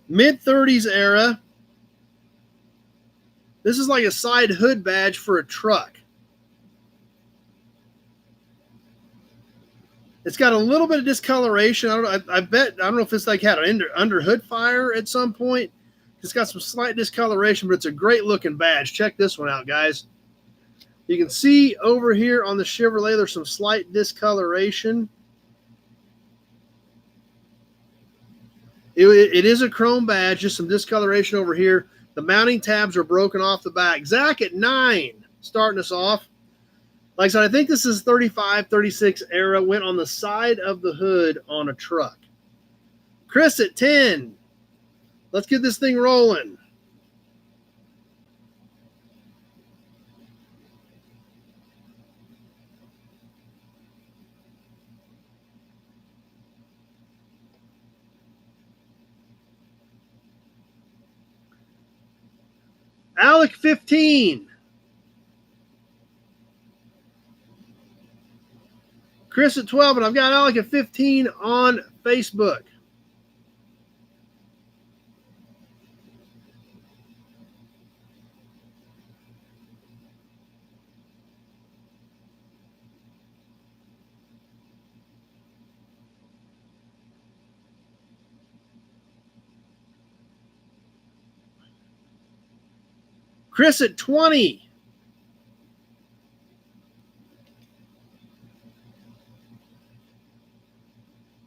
Mid-30s era. This is like a side hood badge for a truck. It's got a little bit of discoloration. I don't know if it's like had an under hood fire at some point. It's got some slight discoloration, but it's a great looking badge. Check this one out, guys. You can see over here on the Chevrolet, there's some slight discoloration. It is a chrome badge, just some discoloration over here. The mounting tabs are broken off the back. Zach at 9, starting us off. Like I said, I think this is 35, 36 era. Went on the side of the hood on a truck. Chris at 10. Let's get this thing rolling. Alec 15. Chris at 12, and I've got Alec at 15 on Facebook. Chris at 20.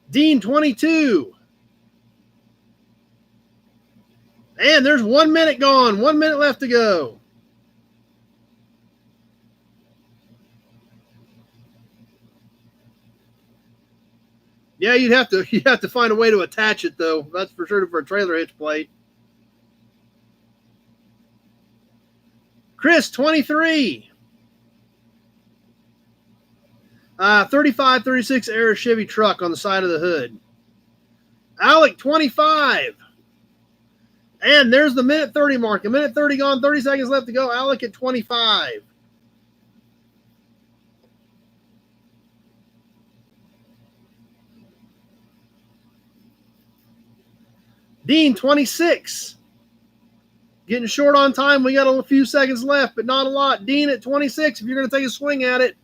Dean 22. And there's 1 minute gone. 1 minute left to go. Yeah, you'd have to find a way to attach it though. That's for sure for a trailer hitch plate. Chris 23. 3536 era Chevy truck on the side of the hood. Alec 25. And there's the minute 30 mark. A minute 30 gone, 30 seconds left to go. Alec at 25. Dean 26. Getting short on time. We got a few seconds left, but not a lot. Dean at 26 if you're going to take a swing at it.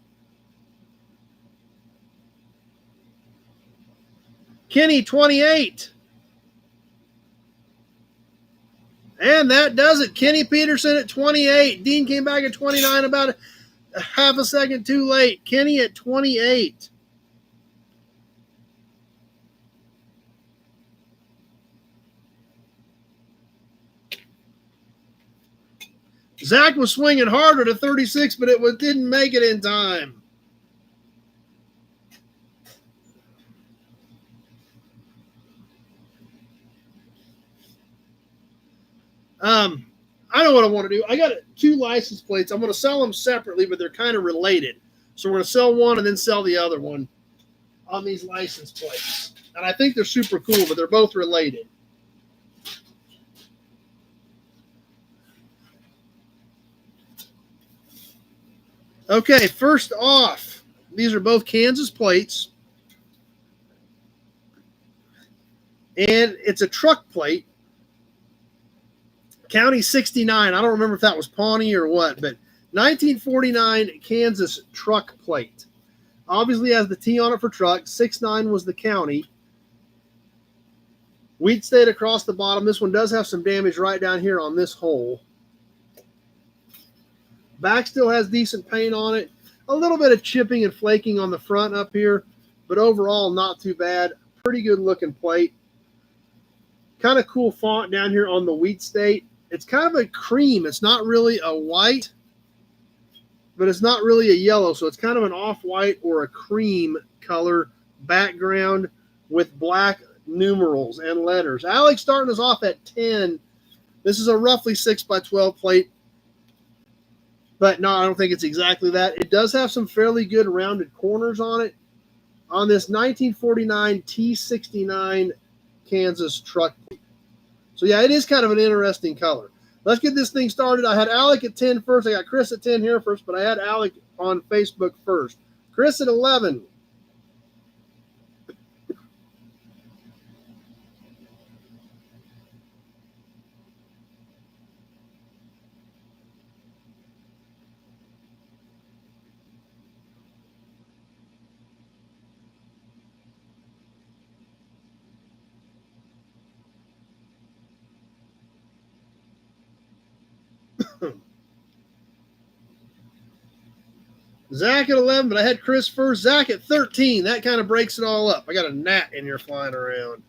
Kenny 28. And that does it. Kenny Peterson at 28. Dean came back at 29, about a half a second too late. Kenny at 28. Zach was swinging harder to 36, but it didn't make it in time. I know what I want to do. I got 2 license plates. I'm going to sell them separately, but they're kind of related. So we're going to sell one and then sell the other one on these license plates. And I think they're super cool, but they're both related. Okay, first off, these are both Kansas plates. And it's a truck plate. County 69. I don't remember if that was Pawnee or what, but 1949 Kansas truck plate. Obviously has the T on it for truck. 69 was the county. Wheat State across the bottom. This one does have some damage right down here on this hole. Back still has decent paint on it. A little bit of chipping and flaking on the front up here, but overall not too bad. Pretty good looking plate. Kind of cool font down here on the Wheat State. It's kind of a cream. It's not really a white, but it's not really a yellow. So it's kind of an off-white or a cream color background with black numerals and letters. Alex starting us off at 10. This is a roughly 6x12 plate. But no, I don't think it's exactly that. It does have some fairly good rounded corners on it. On this 1949 T69 Kansas truck. So yeah, it is kind of an interesting color. Let's get this thing started. I had Alec at 10 first. I got Chris at 10 here first, but I had Alec on Facebook first. Chris at 11. Zach at 11, but I had Chris first. Zach at 13. That kind of breaks it all up. I got a gnat in here flying around.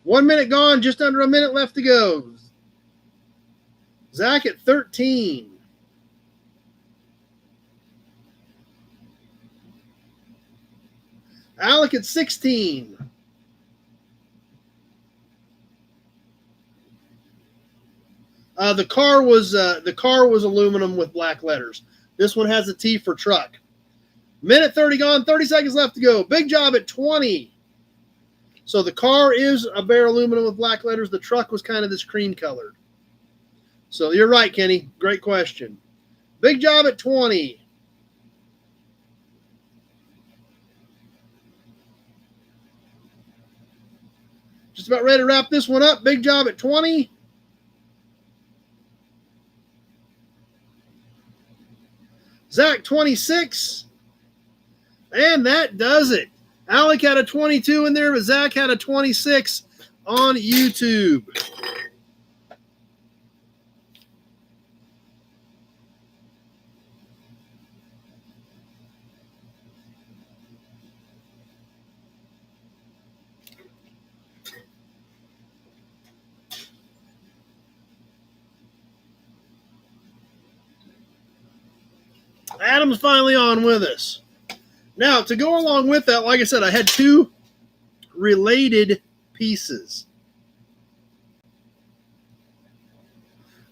One minute gone, just under a minute left to go. Zach at 13. Alec at 16. The car was aluminum with black letters. This one has a T for truck. Minute 30 gone, 30 seconds left to go. Big job at 20. So the car is a bare aluminum with black letters. The truck was kind of this cream colored. So you're right, Kenny. Great question. Big job at 20. Just about ready to wrap this one up. Big job at 20. Zach, 26. And that does it. Alec had a 22 in there, but Zach had a 26 on YouTube. Adam's finally on with us. Now, to go along with that, like I said, I had two related pieces.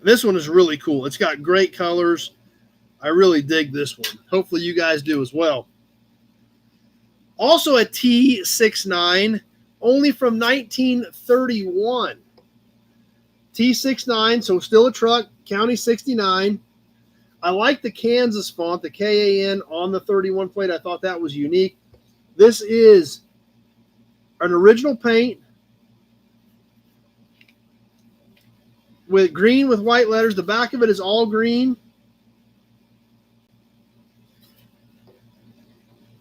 This one is really cool. It's got great colors. I really dig this one. Hopefully you guys do as well. Also a T69, only from 1931. T69, so still a truck, County 69. I like the Kansas font, the KAN on the 31 plate. I thought that was unique. This is an original paint with green with white letters. The back of it is all green.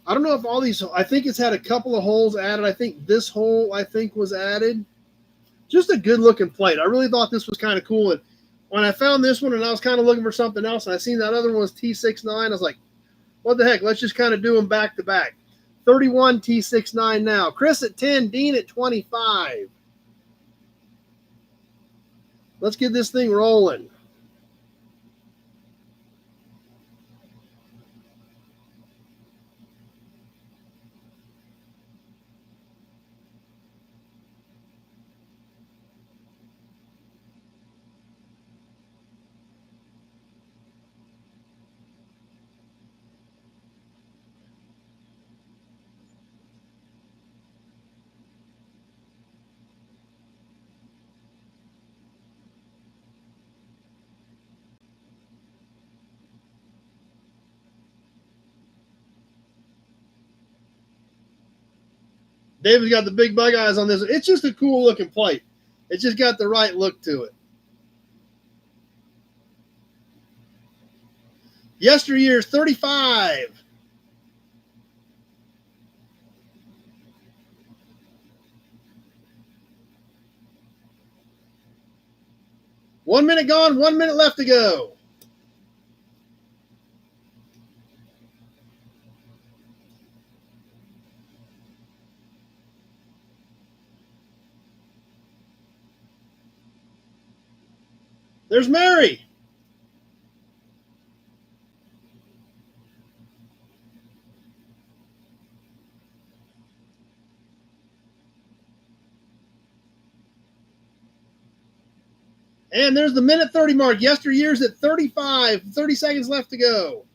I don't know if all these, I think it's had a couple of holes added. I think this hole, was added. Just a good looking plate. I really thought this was kind of cool. And when I found this one and I was kind of looking for something else, and I seen that other one was T69, I was like, what the heck? Let's just kind of do them back to back. 31 T69 now. Chris at 10, Dean at 25. Let's get this thing rolling. David's got the big bug eyes on this. It's just a cool looking plate. It's just got the right look to it. Yesteryear's 35. One minute gone, 1 minute left to go. There's Mary. And there's the minute 30 mark. Yesteryear's at 35. 30 seconds left to go.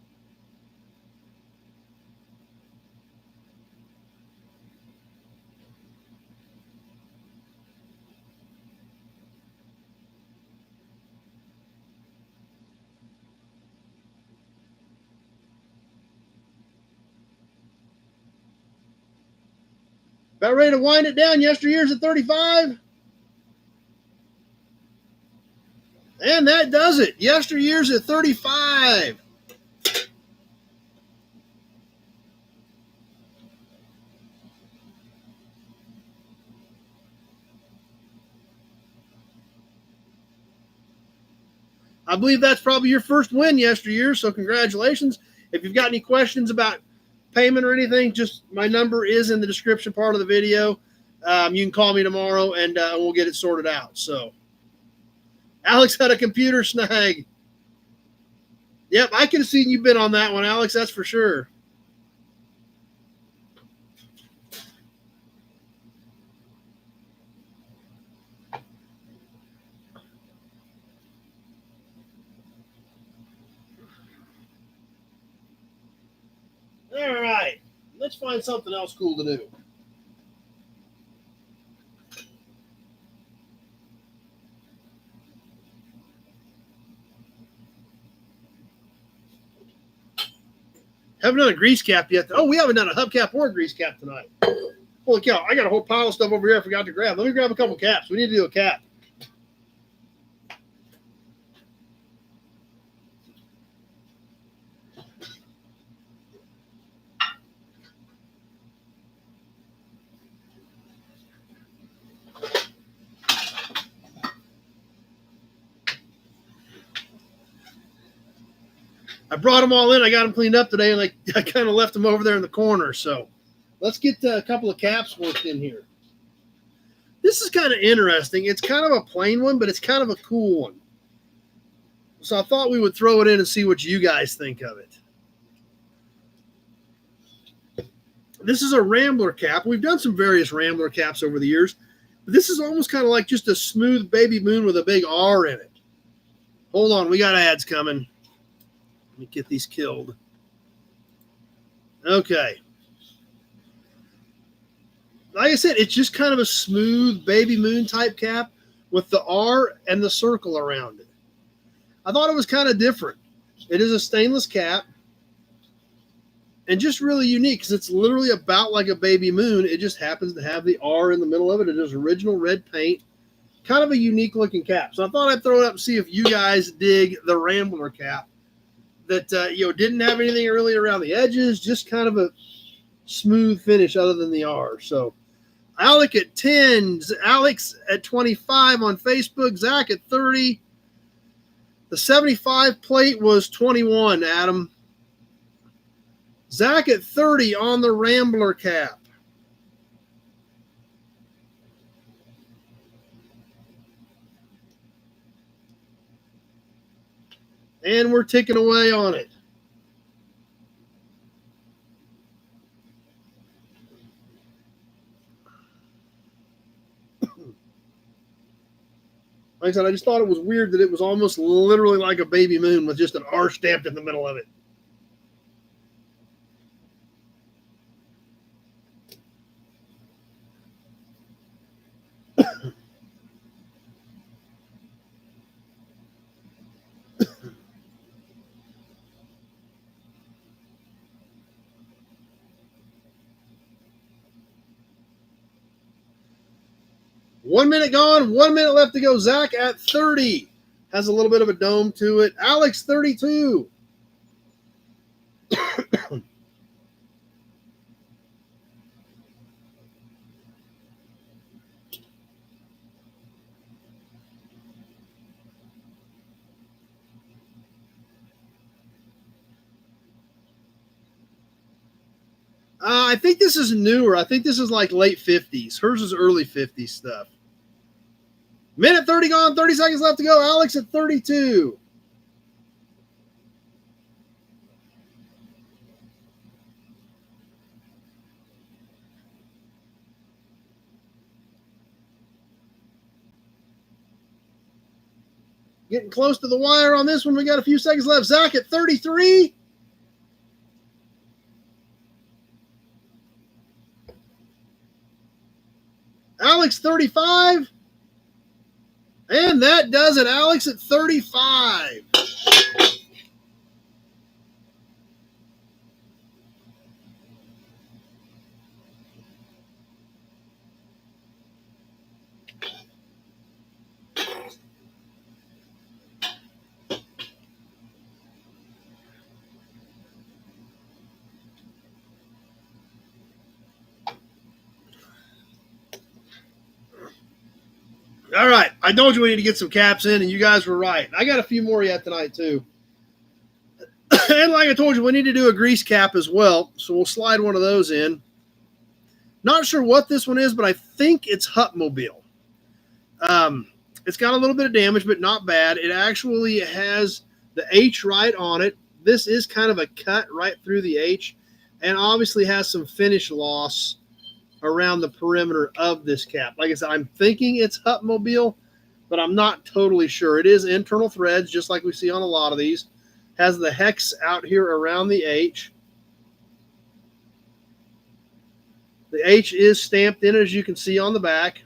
About ready to wind it down. Yesteryear's at 35. And that does it. Yesteryear's at 35. I believe that's probably your first win yesteryear, so congratulations. If you've got any questions about payment or anything, just my number is in the description part of the video. You can call me tomorrow, and we'll get it sorted out. So, Alex had a computer snag. Yep, I could have seen you been on that one, Alex. That's for sure. Let's find something else cool to do. Haven't done a grease cap yet. Oh, we haven't done a hubcap or a grease cap tonight. Holy cow, I got a whole pile of stuff over here I forgot to grab. Let me grab a couple caps. We need to do a cap. I brought them all in. I got them cleaned up today, and I kind of left them over there in the corner. So let's get a couple of caps worked in here. This is kind of interesting. It's kind of a plain one, but it's kind of a cool one. So I thought we would throw it in and see what you guys think of it. This is a Rambler cap. We've done some various Rambler caps over the years, but this is almost kind of like just a smooth baby moon with a big R in it. Hold on, we got ads coming. Let me get these killed. Okay. Like I said, it's just kind of a smooth baby moon type cap with the R and the circle around it. I thought it was kind of different. It is a stainless cap and just really unique because it's literally about like a baby moon. It just happens to have the R in the middle of it. It is original red paint. Kind of a unique looking cap. So I thought I'd throw it up and see if you guys dig the Rambler cap. That didn't have anything really around the edges, just kind of a smooth finish other than the R. So Alec at 10, Alex at 25 on Facebook, Zach at 30. The 75 plate was 21, Adam. Zach at 30 on the Rambler cap. And we're ticking away on it. Like I said, I just thought it was weird that it was almost literally like a baby moon with just an R stamped in the middle of it. One minute gone, 1 minute left to go. Zach at 30. Has a little bit of a dome to it. Alex, 32. I think this is newer. I think this is like late 50s. Hers is early 50s stuff. Minute 30 gone, 30 seconds left to go. Alex at 32. Getting close to the wire on this one. We got a few seconds left. Zach at 33. Alex 35. And that does it. Alex at 35. All right. I told you we need to get some caps in, and you guys were right. I got a few more yet tonight, too. And like I told you, we need to do a grease cap as well, so we'll slide one of those in. Not sure what this one is, but I think it's Hutmobile. It's got a little bit of damage, but not bad. It actually has the H right on it. This is kind of a cut right through the H, and obviously has some finish loss around the perimeter of this cap. Like I said, I'm thinking it's Hutmobile, but I'm not totally sure. It is internal threads, just like we see on a lot of these. Has the hex out here around the H. The H is stamped in, as you can see on the back.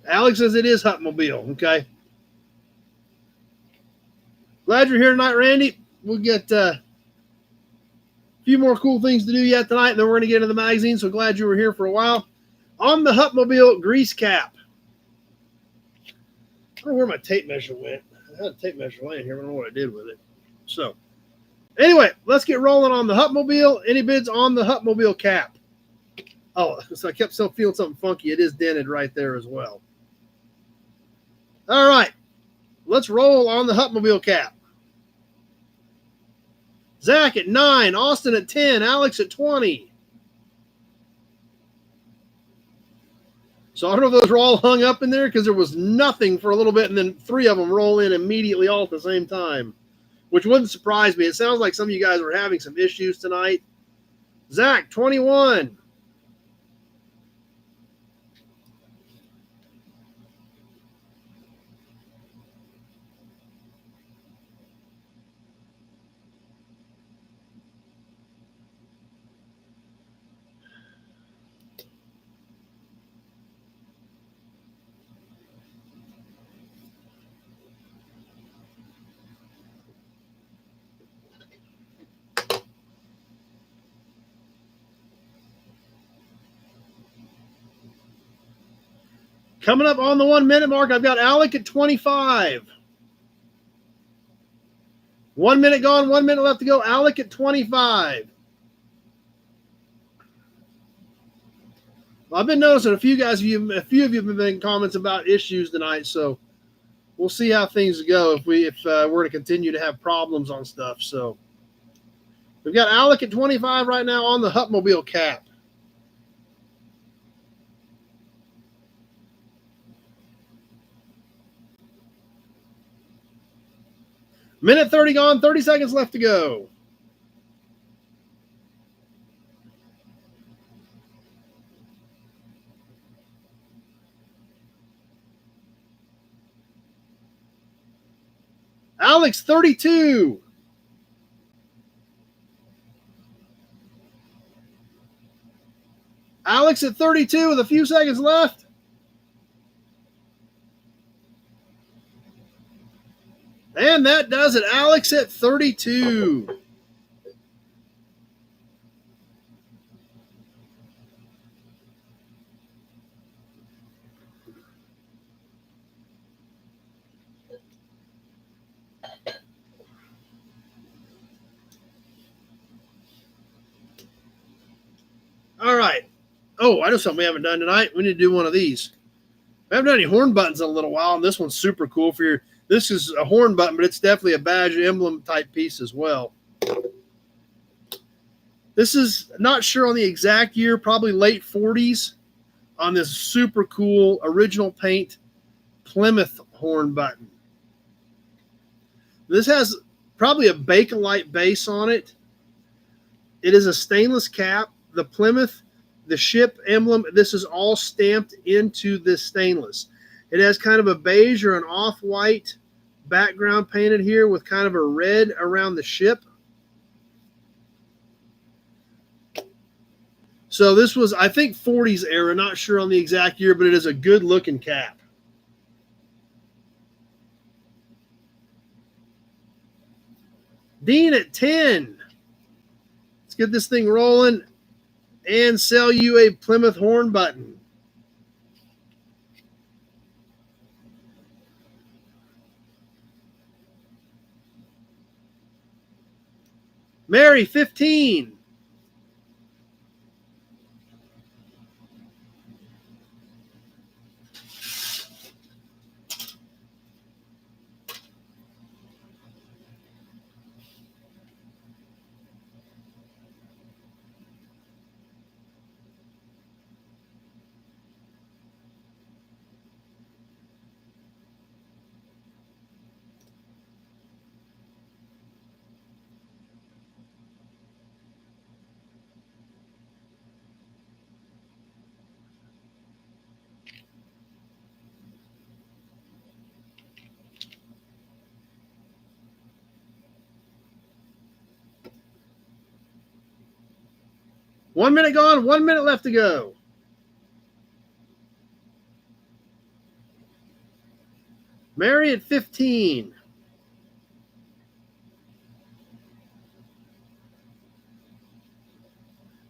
Alex says it is Hutmobile. Okay. Glad you're here tonight, Randy. We'll get a few more cool things to do yet tonight, and then we're going to get into the magazine. So glad you were here for a while. On the Hutmobile grease cap. I don't know where my tape measure went. I had a tape measure laying here. I don't know what I did with it. So, anyway, let's get rolling on the Hutmobile. Any bids on the Hutmobile cap? Oh, so I kept feeling something funky. It is dented right there as well. All right. Let's roll on the Hutmobile cap. Zach at 9, Austin at 10, Alex at 20. So I don't know if those were all hung up in there because there was nothing for a little bit, and then 3 of them roll in immediately all at the same time, which wouldn't surprise me. It sounds like some of you guys were having some issues tonight. Zach, 21. Coming up on the 1 minute mark, I've got Alec at 25. 1 minute gone, 1 minute left to go. Alec at 25. Well, I've been noticing a few of you have been making comments about issues tonight, so we'll see how things go if we're to continue to have problems on stuff. So we've got Alec at 25 right now on the Hutmobile cap. Minute 30 gone, 30 seconds left to go. Alex, 32. Alex at 32 with a few seconds left. And that does it. Alex at 32. All right. Oh, I know something we haven't done tonight. We need to do one of these. We haven't done any horn buttons in a little while, and this one's super cool for your. This is a horn button, but it's definitely a badge emblem type piece as well. This is not sure on the exact year, probably late 40s, on this super cool original paint Plymouth horn button. This has probably a Bakelite base on it. It is a stainless cap. The Plymouth, the ship emblem, this is all stamped into this stainless. It has kind of a beige or an off-white background painted here with kind of a red around the ship. So this was, I think, 40s era. Not sure on the exact year, but it is a good-looking cap. Dean at 10. Let's get this thing rolling and sell you a Plymouth horn button. Mary, 15. 1 minute gone, 1 minute left to go. Mary at 15.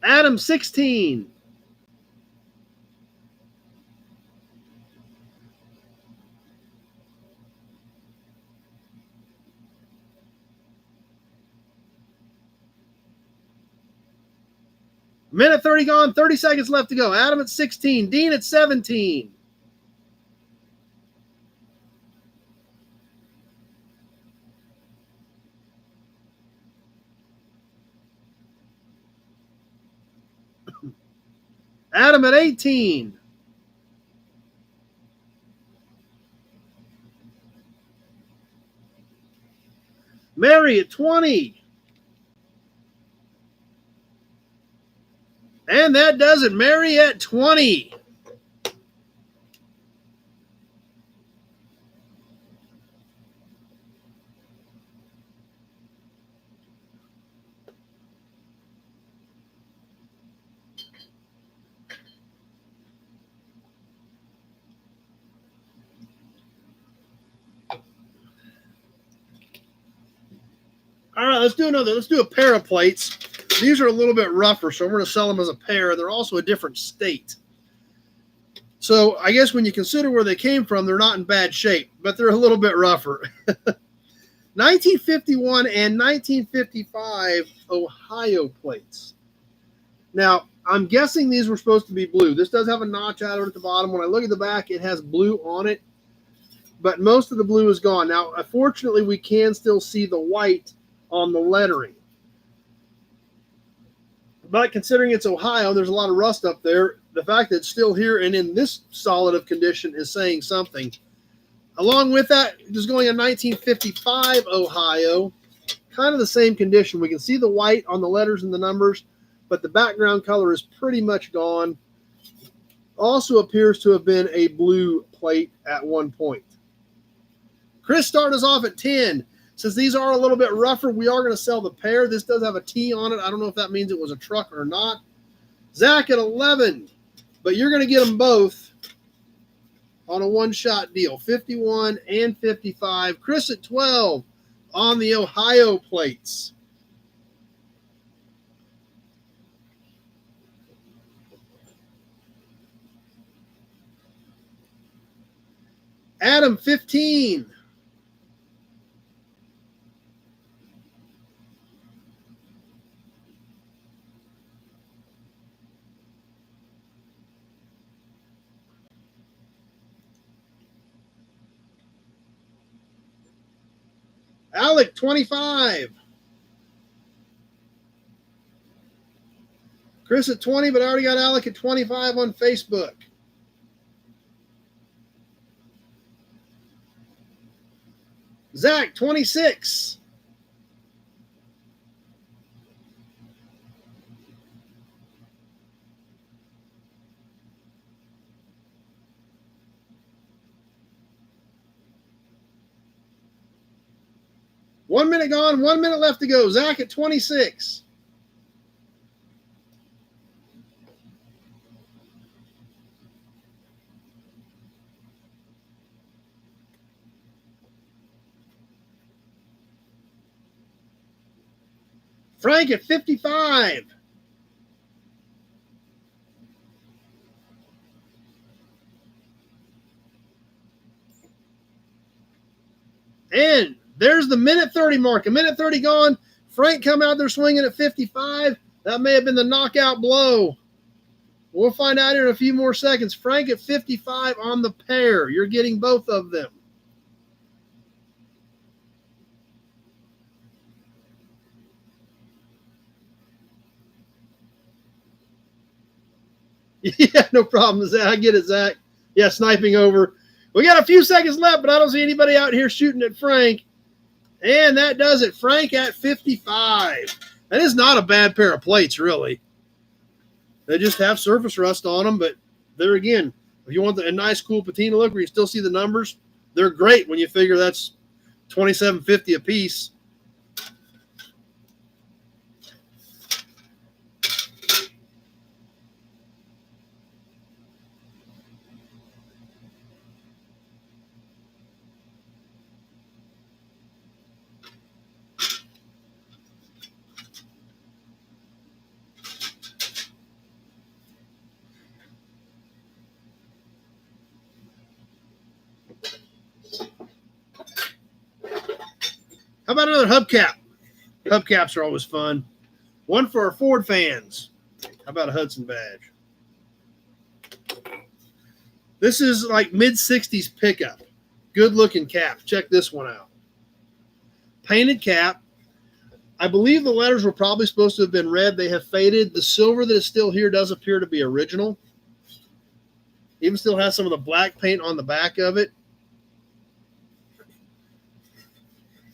Adam, 16. Minute 30 gone, 30 seconds left to go. Adam at 16. Dean at 17. Adam at 18. Mary at 20. And that does it. Mary at 20. All right, let's do another. Let's do a pair of plates. These are a little bit rougher, so we're going to sell them as a pair. They're also a different state. So I guess when you consider where they came from, they're not in bad shape, but they're a little bit rougher. 1951 and 1955 Ohio plates. Now, I'm guessing these were supposed to be blue. This does have a notch out of it at the bottom. When I look at the back, it has blue on it, but most of the blue is gone. Now, unfortunately, we can still see the white on the lettering. But considering it's Ohio, there's a lot of rust up there. The fact that it's still here and in this solid of condition is saying something. Along with that, just going on 1955 Ohio, kind of the same condition. We can see the white on the letters and the numbers, but the background color is pretty much gone. Also appears to have been a blue plate at one point. Chris started us off at 10. Since these are a little bit rougher, we are going to sell the pair. This does have a T on it. I don't know if that means it was a truck or not. Zach at 11. But you're going to get them both on a one-shot deal. 51 and 55. Chris at 12 on the Ohio plates. Adam, 15. Alec, 25. Chris at 20, but I already got Alec at 25 on Facebook. Zach, 26. One minute gone, 1 minute left to go. Zach at 26. Frank at 55. And there's the minute 30 mark. A minute 30 gone. Frank come out there swinging at 55. That may have been the knockout blow. We'll find out here in a few more seconds. Frank at 55 on the pair. You're getting both of them. Yeah, no problem, Zach. I get it, Zach. Yeah, sniping over. We got a few seconds left, but I don't see anybody out here shooting at Frank. And that does it. Frank at 55. That is not a bad pair of plates, really. They just have surface rust on them, but there again, if you want a nice, cool patina look where you still see the numbers, they're great when you figure that's $27.50 a piece. How about another hubcap? Hubcaps are always fun. One for our Ford fans. How about a Hudson badge? This is like mid-60s pickup. Good looking cap. Check this one out. Painted cap. I believe the letters were probably supposed to have been red. They have faded. The silver that is still here does appear to be original. Even still has some of the black paint on the back of it.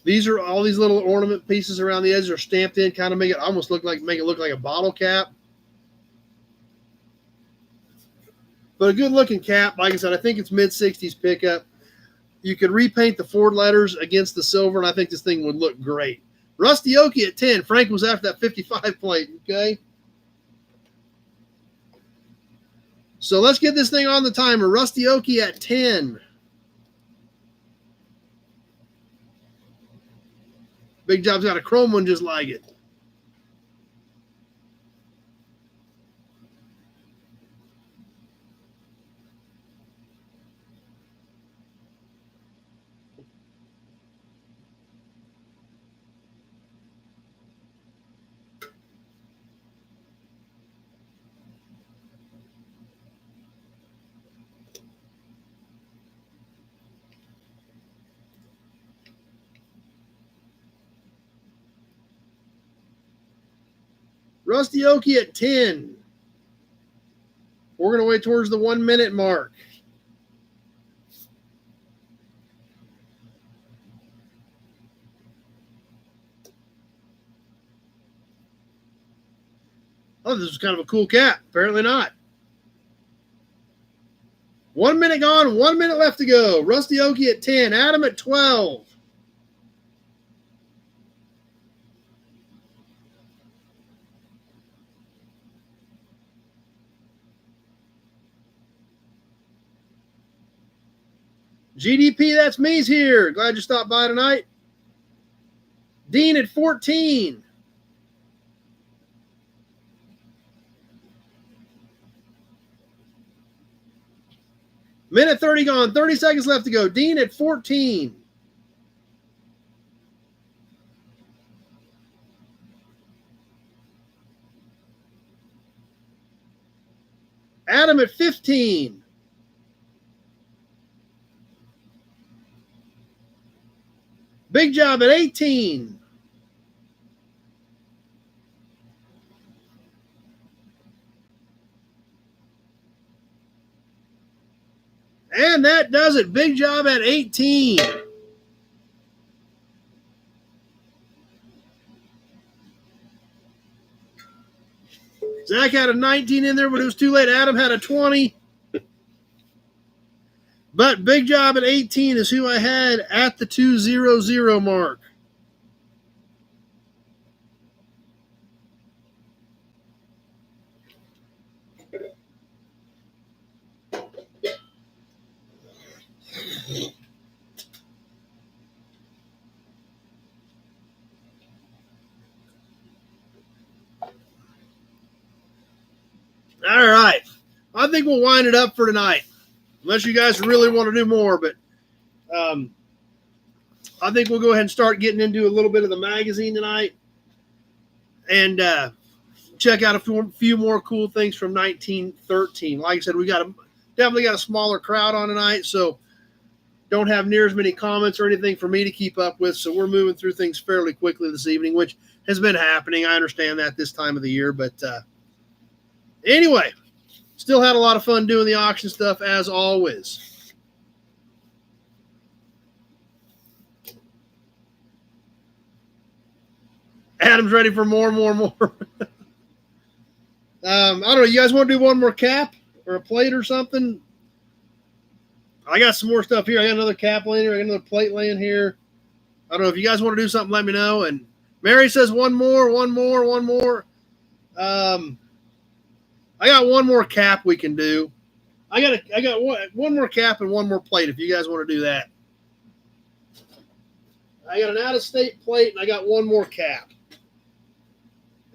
These are all these little ornament pieces around the edges are stamped in, kind of make it almost look like a bottle cap. But a good looking cap. Like I said, I think it's mid-60s pickup. You could repaint the Ford letters against the silver, and I think this thing would look great. Rusty Okie at 10. Frank was after that 55 plate, okay? So let's get this thing on the timer. Rusty Okie at 10. Big Job's got a chrome one just like it. Rusty Okie at 10. We're going to wait towards the 1 minute mark. Oh, this is kind of a cool cap. Apparently not. 1 minute gone, 1 minute left to go. Rusty Okie at 10. Adam at 12. GDP, that's me's here. Glad you stopped by tonight. Dean at 14. Minute 30 gone. 30 seconds left to go. Dean at 14. Adam at 15. Big Job at 18. And that does it. Big Job at 18. Zach had a 19 in there, but it was too late. Adam had a 20. But Big Job at 18 is who I had at the 200 mark. All right. I think we'll wind it up for tonight. Unless you guys really want to do more, but I think we'll go ahead and start getting into a little bit of the magazine tonight and check out a few more cool things from 1913. Like I said, we definitely got a smaller crowd on tonight, so don't have near as many comments or anything for me to keep up with. So we're moving through things fairly quickly this evening, which has been happening. I understand that this time of the year, but anyway. Still had a lot of fun doing the auction stuff as always. Adam's ready for more. I don't know. You guys want to do one more cap or a plate or something? I got some more stuff here. I got another cap laying here. I got another plate laying here. I don't know. If you guys want to do something, let me know. And Mary says one more. I got one more cap we can do. I got one more cap and one more plate if you guys want to do that. I got an out-of-state plate and I got one more cap.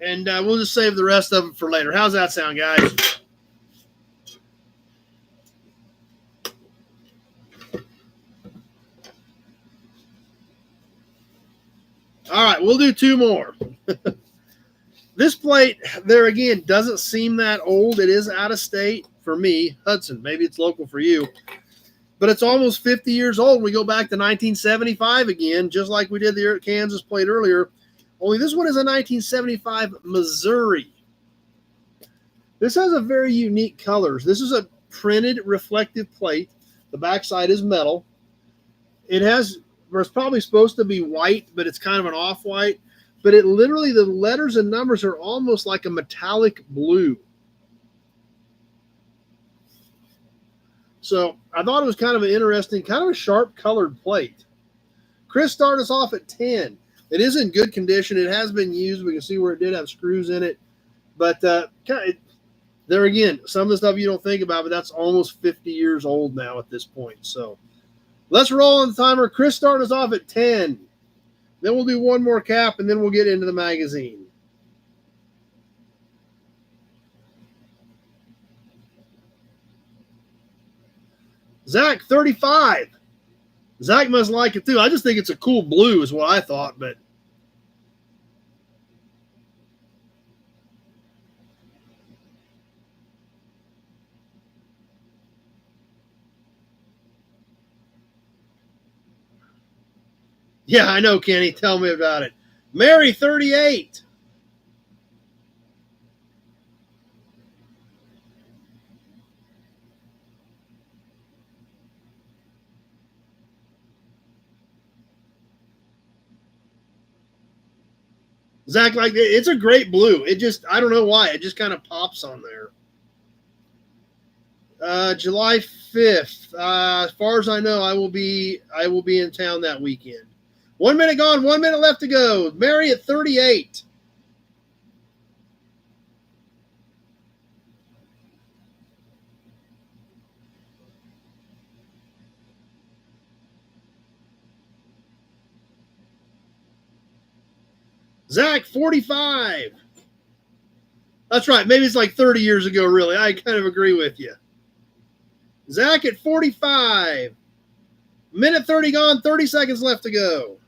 And we'll just save the rest of it for later. How's that sound, guys? All right, we'll do two more. This plate, there again, doesn't seem that old. It is out of state for me, Hudson. Maybe it's local for you. But it's almost 50 years old. We go back to 1975 again, just like we did the Kansas plate earlier. Only this one is a 1975 Missouri. This has a very unique colors. This is a printed reflective plate. The backside is metal. It's probably supposed to be white, but it's kind of an off-white. But it literally, the letters and numbers are almost like a metallic blue. So I thought it was kind of an interesting, kind of a sharp colored plate. Chris started us off at 10. It is in good condition. It has been used. We can see where it did have screws in it. But there again, some of the stuff you don't think about, but that's almost 50 years old now at this point. So let's roll on the timer. Chris started us off at 10. Then we'll do one more cap, and then we'll get into the magazine. Zach, 35. Zach must like it too. I just think it's a cool blue is what I thought, but yeah, I know, Kenny. Tell me about it. Mary, 38. Zach, like it's a great blue. It just, I don't know why. It just kind of pops on there. July 5th. As far as I know, I will be in town that weekend. 1 minute gone, 1 minute left to go. Mary at 38. Zach, 45. That's right. Maybe it's like 30 years ago, really. I kind of agree with you. Zach at 45. Minute 30 gone, 30 seconds left to go.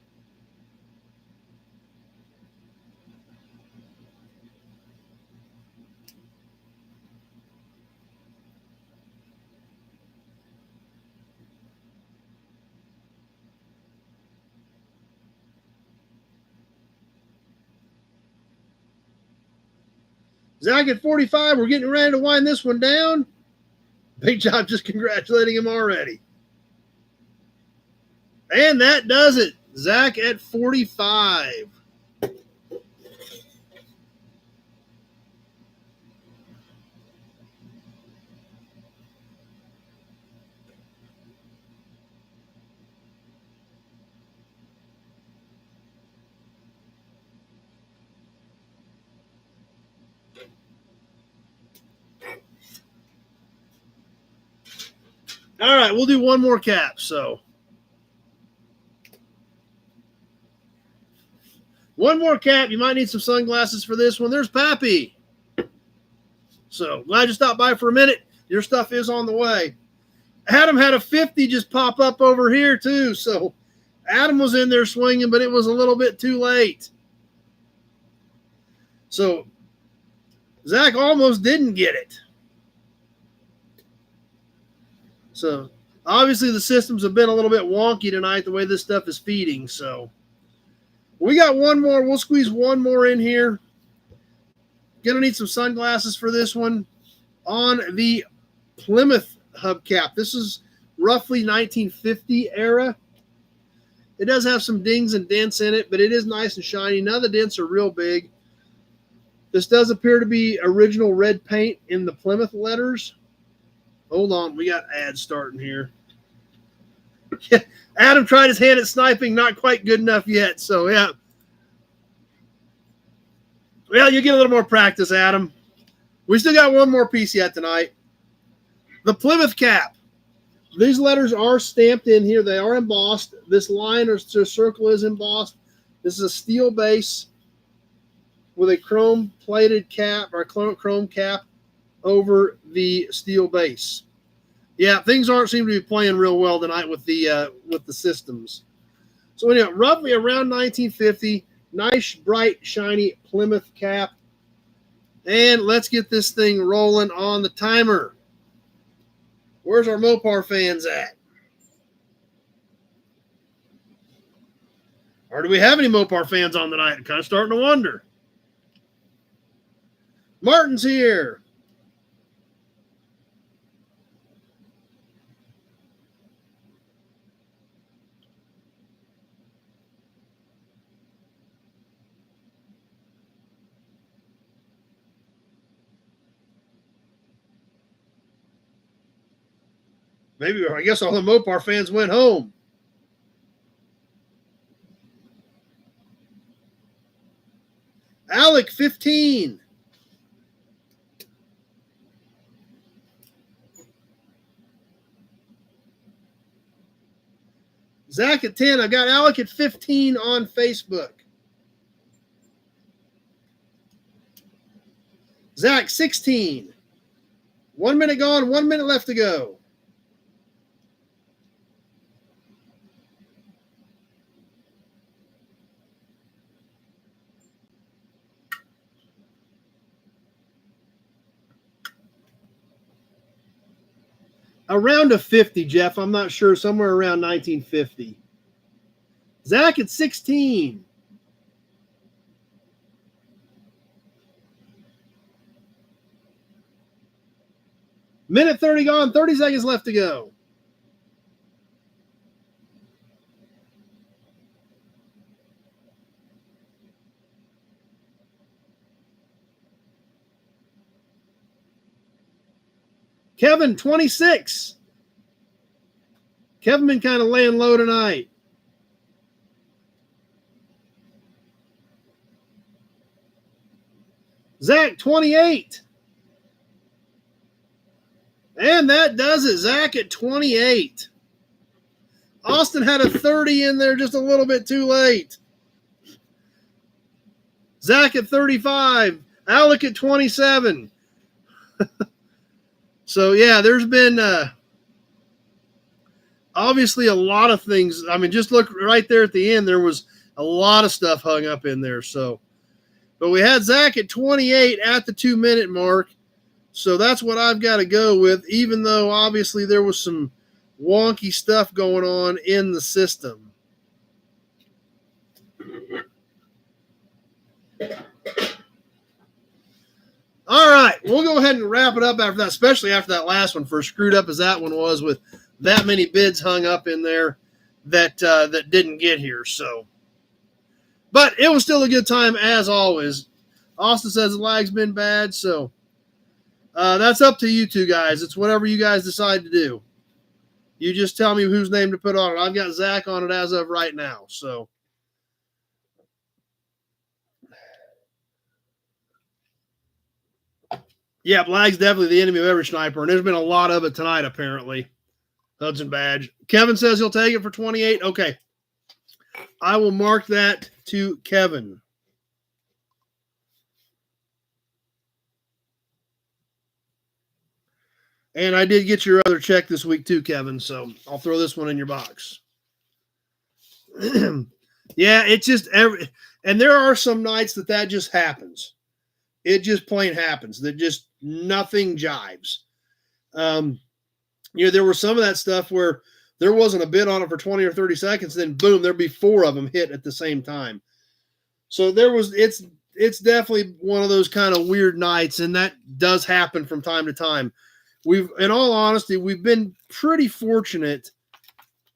Zach at 45. We're getting ready to wind this one down. Big job just congratulating him already. And that does it. Zach at 45. All right, we'll do one more cap. So one more cap. You might need some sunglasses for this one. There's Pappy. So glad you stopped by for a minute. Your stuff is on the way. Adam had a 50 just pop up over here too. So Adam was in there swinging, but it was a little bit too late. So Zach almost didn't get it. So obviously the systems have been a little bit wonky tonight, the way this stuff is feeding. So we got one more. We'll squeeze one more in here. Gonna need some sunglasses for this one. On the Plymouth hubcap. This is roughly 1950 era. It does have some dings and dents in it, but it is nice and shiny. None of the dents are real big. This does appear to be original red paint in the Plymouth letters. Hold on, we got ads starting here. Adam tried his hand at sniping, not quite good enough yet. So, yeah. Well, you get a little more practice, Adam. We still got one more piece yet tonight. The Plymouth cap. These letters are stamped in here. They are embossed. This line or circle is embossed. This is a steel base with a chrome-plated cap or chrome cap over the steel base. Yeah, things aren't seem to be playing real well tonight with the systems. So anyway, roughly around 1950, Nice, bright, shiny Plymouth cap. And let's get this thing rolling on the timer. Where's our Mopar fans at? Or do we have any Mopar fans on tonight? I'm kind of starting to wonder. Martin's here. Maybe, I guess all the Mopar fans went home. Alec, 15. Zach at 10. I've got Alec at 15 on Facebook. Zach, 16. 1 minute gone, 1 minute left to go. Around a 50, Jeff. I'm not sure. Somewhere around 1950. Zach at 16. Minute 30 gone. 30 seconds left to go. Kevin, 26. Kevin been kind of laying low tonight. Zach, 28. And that does it. Zach at 28. Austin had a 30 in there just a little bit too late. Zach at 35. Alec at 27. So, yeah, there's been obviously a lot of things. I mean, just look right there at the end. There was a lot of stuff hung up in there. So, but we had Zach at 28 at the 2 minute mark. So that's what I've got to go with, even though obviously there was some wonky stuff going on in the system. All right, we'll go ahead and wrap it up after that, especially after that last one, for as screwed up as that one was with that many bids hung up in there that didn't get here. So, but it was still a good time as always. Austin says the lag's been bad, so that's up to you two guys. It's whatever you guys decide to do. You just tell me whose name to put on it. I've got Zach on it as of right now. So. Yeah, lag's definitely the enemy of every sniper, and there's been a lot of it tonight, apparently. Hudson badge. Kevin says he'll take it for 28. Okay. I will mark that to Kevin. And I did get your other check this week too, Kevin, so I'll throw this one in your box. Yeah, it's just and there are some nights that just happens. It just plain happens. That just nothing jives. There was some of that stuff where there wasn't a bid on it for 20 or 30 seconds, then boom, there'd be 4 of them hit at the same time. So it's definitely one of those kind of weird nights, and that does happen from time to time. In all honesty, we've been pretty fortunate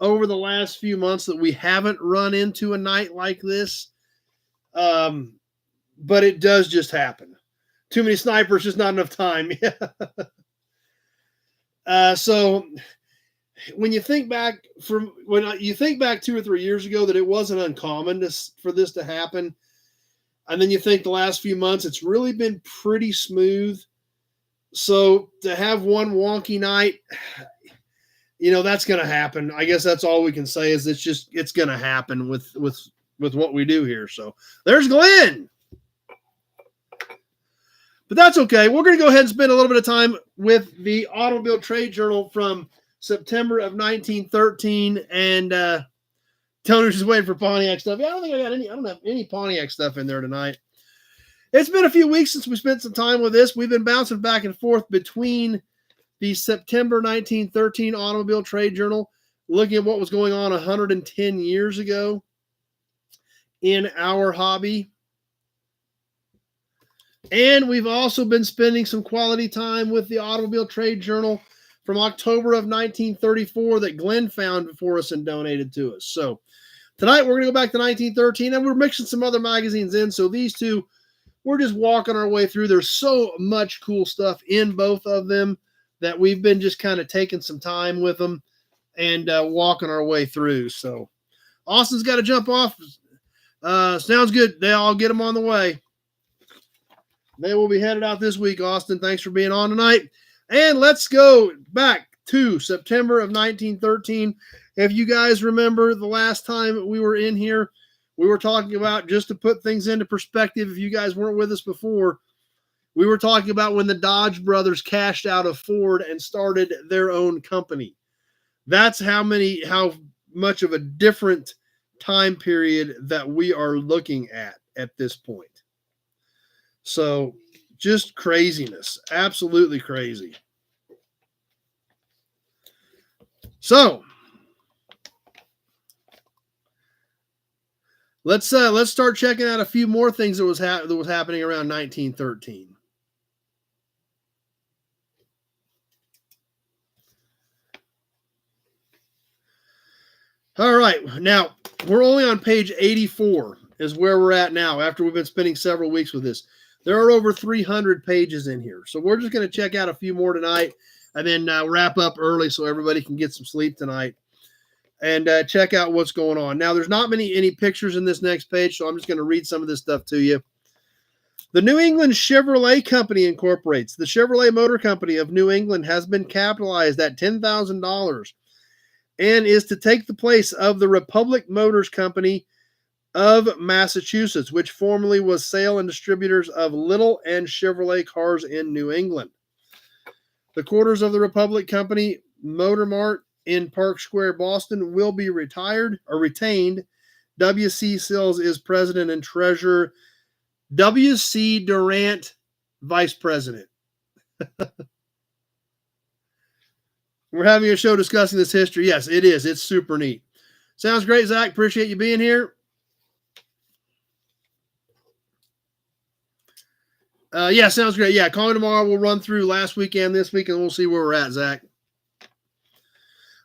over the last few months that we haven't run into a night like this. But it does just happen. Too many snipers, just not enough time. So when you think back 2 or 3 years ago, that it wasn't uncommon for this to happen. And then you think the last few months, it's really been pretty smooth. So to have one wonky night, that's going to happen. I guess that's all we can say is it's going to happen with what we do here. So there's Glenn. But that's okay. We're going to go ahead and spend a little bit of time with the Automobile Trade Journal from September of 1913. And Tony's just waiting for Pontiac stuff. Yeah, I don't have any Pontiac stuff in there tonight. It's been a few weeks since we spent some time with this. We've been bouncing back and forth between the September 1913 Automobile Trade Journal, looking at what was going on 110 years ago in our hobby. And we've also been spending some quality time with the Automobile Trade Journal from October of 1934 that Glenn found for us and donated to us. So tonight we're going to go back to 1913, and we're mixing some other magazines in. So these two, we're just walking our way through. There's so much cool stuff in both of them that we've been just kind of taking some time with them and walking our way through. So Austin's got to jump off. Sounds good. I'll get them on the way. They will be headed out this week, Austin. Thanks for being on tonight. And let's go back to September of 1913. If you guys remember the last time we were in here, we were talking about, just to put things into perspective, if you guys weren't with us before, we were talking about when the Dodge brothers cashed out of Ford and started their own company. That's how much of a different time period that we are looking at this point. So just craziness, absolutely crazy. So let's start checking out a few more things that was happening around 1913. All right, now we're only on page 84 is where we're at now after we've been spending several weeks with this. There are over 300 pages in here. So we're just going to check out a few more tonight and then wrap up early so everybody can get some sleep tonight and check out what's going on. Now, there's not any pictures in this next page, so I'm just going to read some of this stuff to you. The New England Chevrolet Company incorporates. The Chevrolet Motor Company of New England has been capitalized at $10,000 and is to take the place of the Republic Motors Company of Massachusetts, which formerly was sale and distributors of Little and Chevrolet cars in New England. The quarters of the Republic Company Motor Mart in Park Square, Boston, will be retained. W.C. Sills is president and treasurer. W.C. Durant, vice president. We're having a show discussing this history. Yes, it is. It's super neat. Sounds great, Zach. Appreciate you being here. Yeah, sounds great. Yeah, call me tomorrow. We'll run through last weekend, this week, and we'll see where we're at, Zach.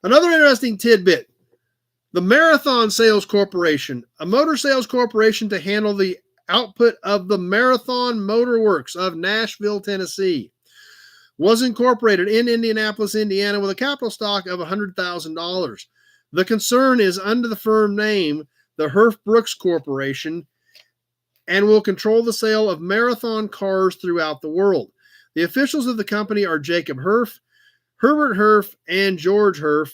Another interesting tidbit. The Marathon Sales Corporation, a motor sales corporation to handle the output of the Marathon Motor Works of Nashville, Tennessee, was incorporated in Indianapolis, Indiana, with a capital stock of $100,000. The concern is under the firm name, the Herff Brooks Corporation, and will control the sale of Marathon cars throughout the world. The officials of the company are Jacob Herff, Herbert Herff, and George Herff,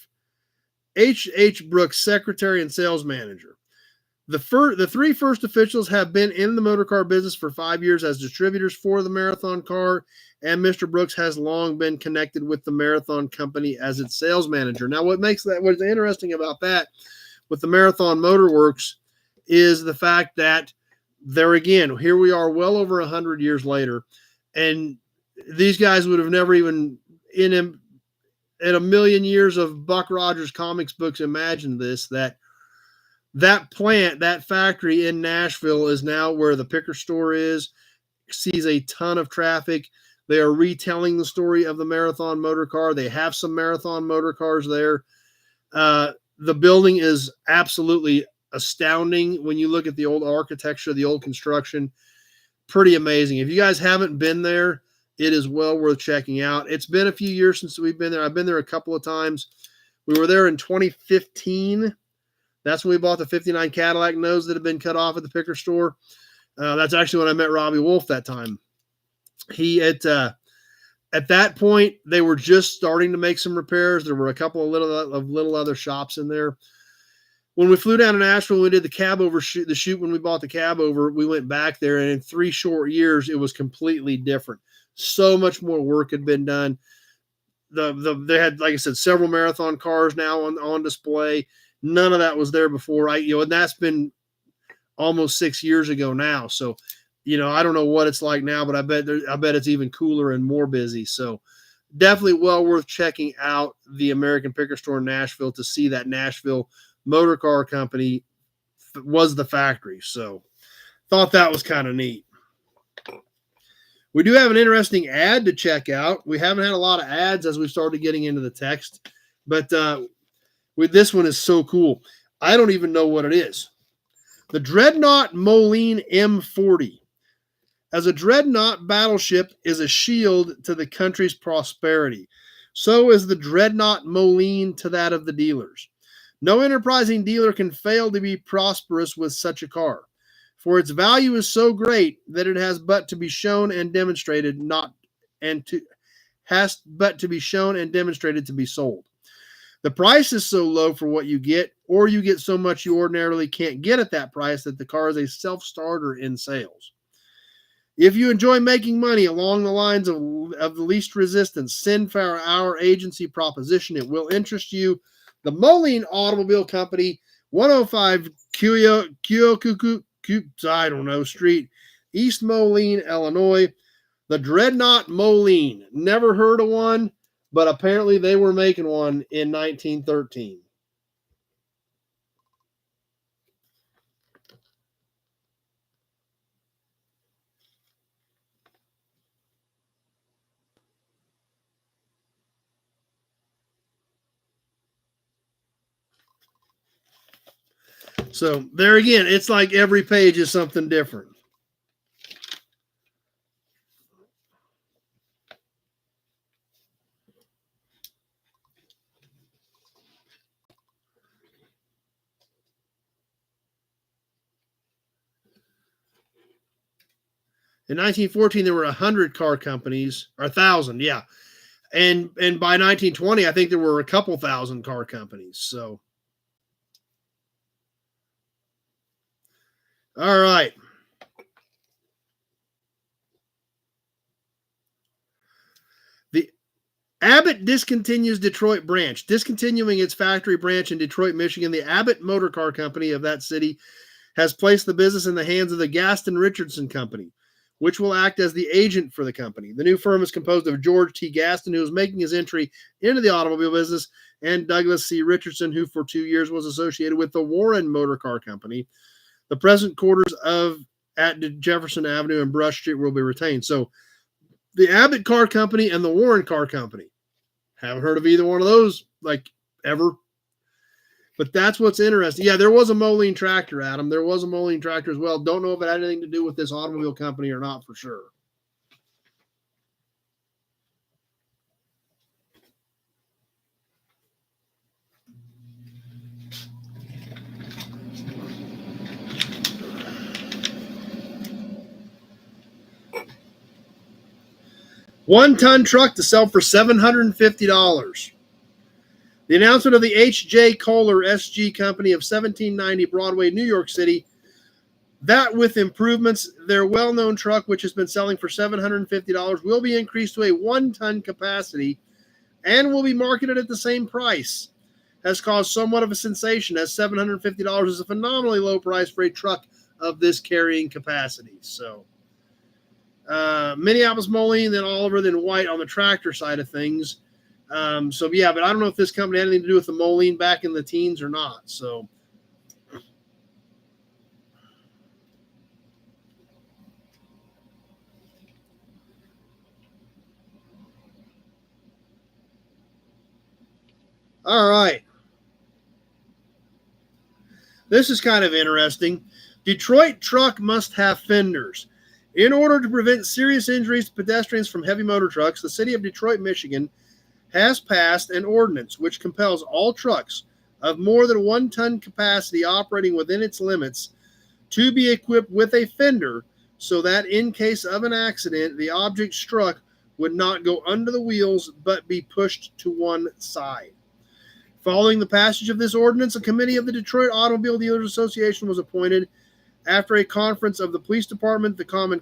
H. Brooks, secretary and sales manager. The three first officials have been in the motor car business for 5 years as distributors for the Marathon car, and Mr. Brooks has long been connected with the Marathon company as its sales manager. Now, what's interesting about that with the Marathon Motor Works is the fact that there again, here we are well over 100 years later, and these guys would have never even in a million years of Buck Rogers comics books imagined this, that plant, that factory in Nashville is now where the Picker store is, sees a ton of traffic. They are retelling the story of the Marathon motor car. They have some Marathon motor cars there. The building is absolutely astounding when you look at the old architecture, the old construction. Pretty amazing. If you guys haven't been there, it is well worth checking out. It's been a few years since we've been there. I've been there a couple of times. We were there in 2015. That's when we bought the 59 Cadillac nose that had been cut off at the Picker store. That's actually when I met Robbie Wolf that time. At that point, they were just starting to make some repairs. There were a couple of little other shops in there. When we flew down to Nashville, we did the cab over the shoot. When we bought the cab over, we went back there, and in 3 short years, it was completely different. So much more work had been done. They had, like I said, several Marathon cars now on display. None of that was there before. And that's been almost 6 years ago now. So, I don't know what it's like now, but I bet it's even cooler and more busy. So definitely well worth checking out the American Picker Store in Nashville to see that Nashville Motor Car Company was the factory. So thought that was kind of neat. We do have an interesting ad to check out. We haven't had a lot of ads as we've started getting into the text, but this one is so cool. I don't even know what it is. The Dreadnought Moline M40. As a dreadnought battleship is a shield to the country's prosperity, so is the Dreadnought Moline to that of the dealers. No enterprising dealer can fail to be prosperous with such a car, for its value is so great that it has but to be shown and demonstrated to be sold. The price is so low for what you get, or you get so much you ordinarily can't get at that price, that the car is a self-starter in sales. If you enjoy making money along the lines of the least resistance, send for our agency proposition. It will interest you. The Moline Automobile Company, 105 Street, East Moline, Illinois. The Dreadnought Moline. Never heard of one, but apparently they were making one in 1913. So there again, it's like every page is something different. In 1914, there were 100 car companies, or 1,000, yeah. And by 1920, I think there were a couple thousand car companies. So, all right. The Abbott discontinues Detroit branch. Discontinuing its factory branch in Detroit, Michigan, the Abbott Motor Car Company of that city has placed the business in the hands of the Gaston Richardson Company, which will act as the agent for the company. The new firm is composed of George T. Gaston, who is making his entry into the automobile business, and Douglas C. Richardson, who for 2 years was associated with the Warren Motor Car Company. The present quarters at Jefferson Avenue and Brush Street will be retained. So the Abbott Car Company and the Warren Car Company. Haven't heard of either one of those, like, ever. But that's what's interesting. Yeah, there was a Moline tractor, Adam. There was a Moline tractor as well. Don't know if it had anything to do with this automobile company or not for sure. One-ton truck to sell for $750. The announcement of the H.J. Kohler SG Company of 1790 Broadway, New York City, that with improvements, their well-known truck, which has been selling for $750, will be increased to a one-ton capacity and will be marketed at the same price, has caused somewhat of a sensation, as $750 is a phenomenally low price for a truck of this carrying capacity. So, Minneapolis Moline, then Oliver, then White on the tractor side of things. So yeah, but I don't know if this company had anything to do with the Moline back in the teens or not. So, all right. This is kind of interesting. Detroit truck must have fenders. In order to prevent serious injuries to pedestrians from heavy motor trucks, the city of Detroit, Michigan, has passed an ordinance which compels all trucks of more than 1 ton capacity operating within its limits to be equipped with a fender, so that in case of an accident, the object struck would not go under the wheels but be pushed to one side. Following the passage of this ordinance, a committee of the Detroit Automobile Dealers Association was appointed after a conference of the police department, the Common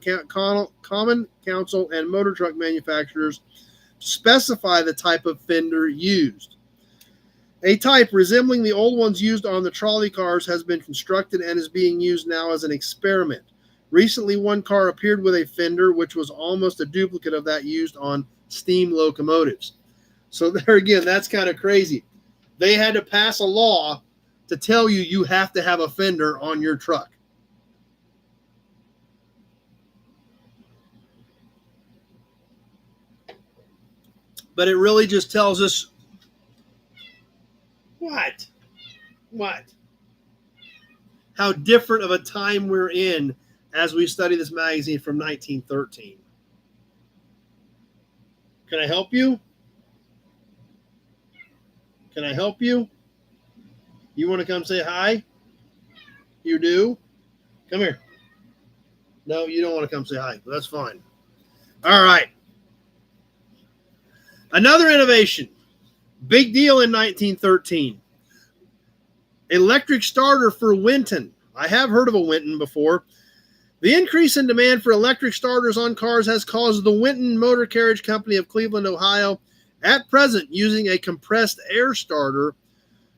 Council, and motor truck manufacturers to specify the type of fender used. A type resembling the old ones used on the trolley cars has been constructed and is being used now as an experiment. Recently, one car appeared with a fender, which was almost a duplicate of that used on steam locomotives. So there again, that's kind of crazy. They had to pass a law to tell you you have to have a fender on your truck. But it really just tells us what? How different of a time we're in as we study this magazine from 1913. Can I help you? Can I help you? You want to come say hi? You do? Come here. No, you don't want to come say hi. That's fine. All right. Another innovation. Big deal in 1913. Electric starter for Winton. I have heard of a Winton before. The increase in demand for electric starters on cars has caused the Winton Motor Carriage Company of Cleveland, Ohio, at present using a compressed air starter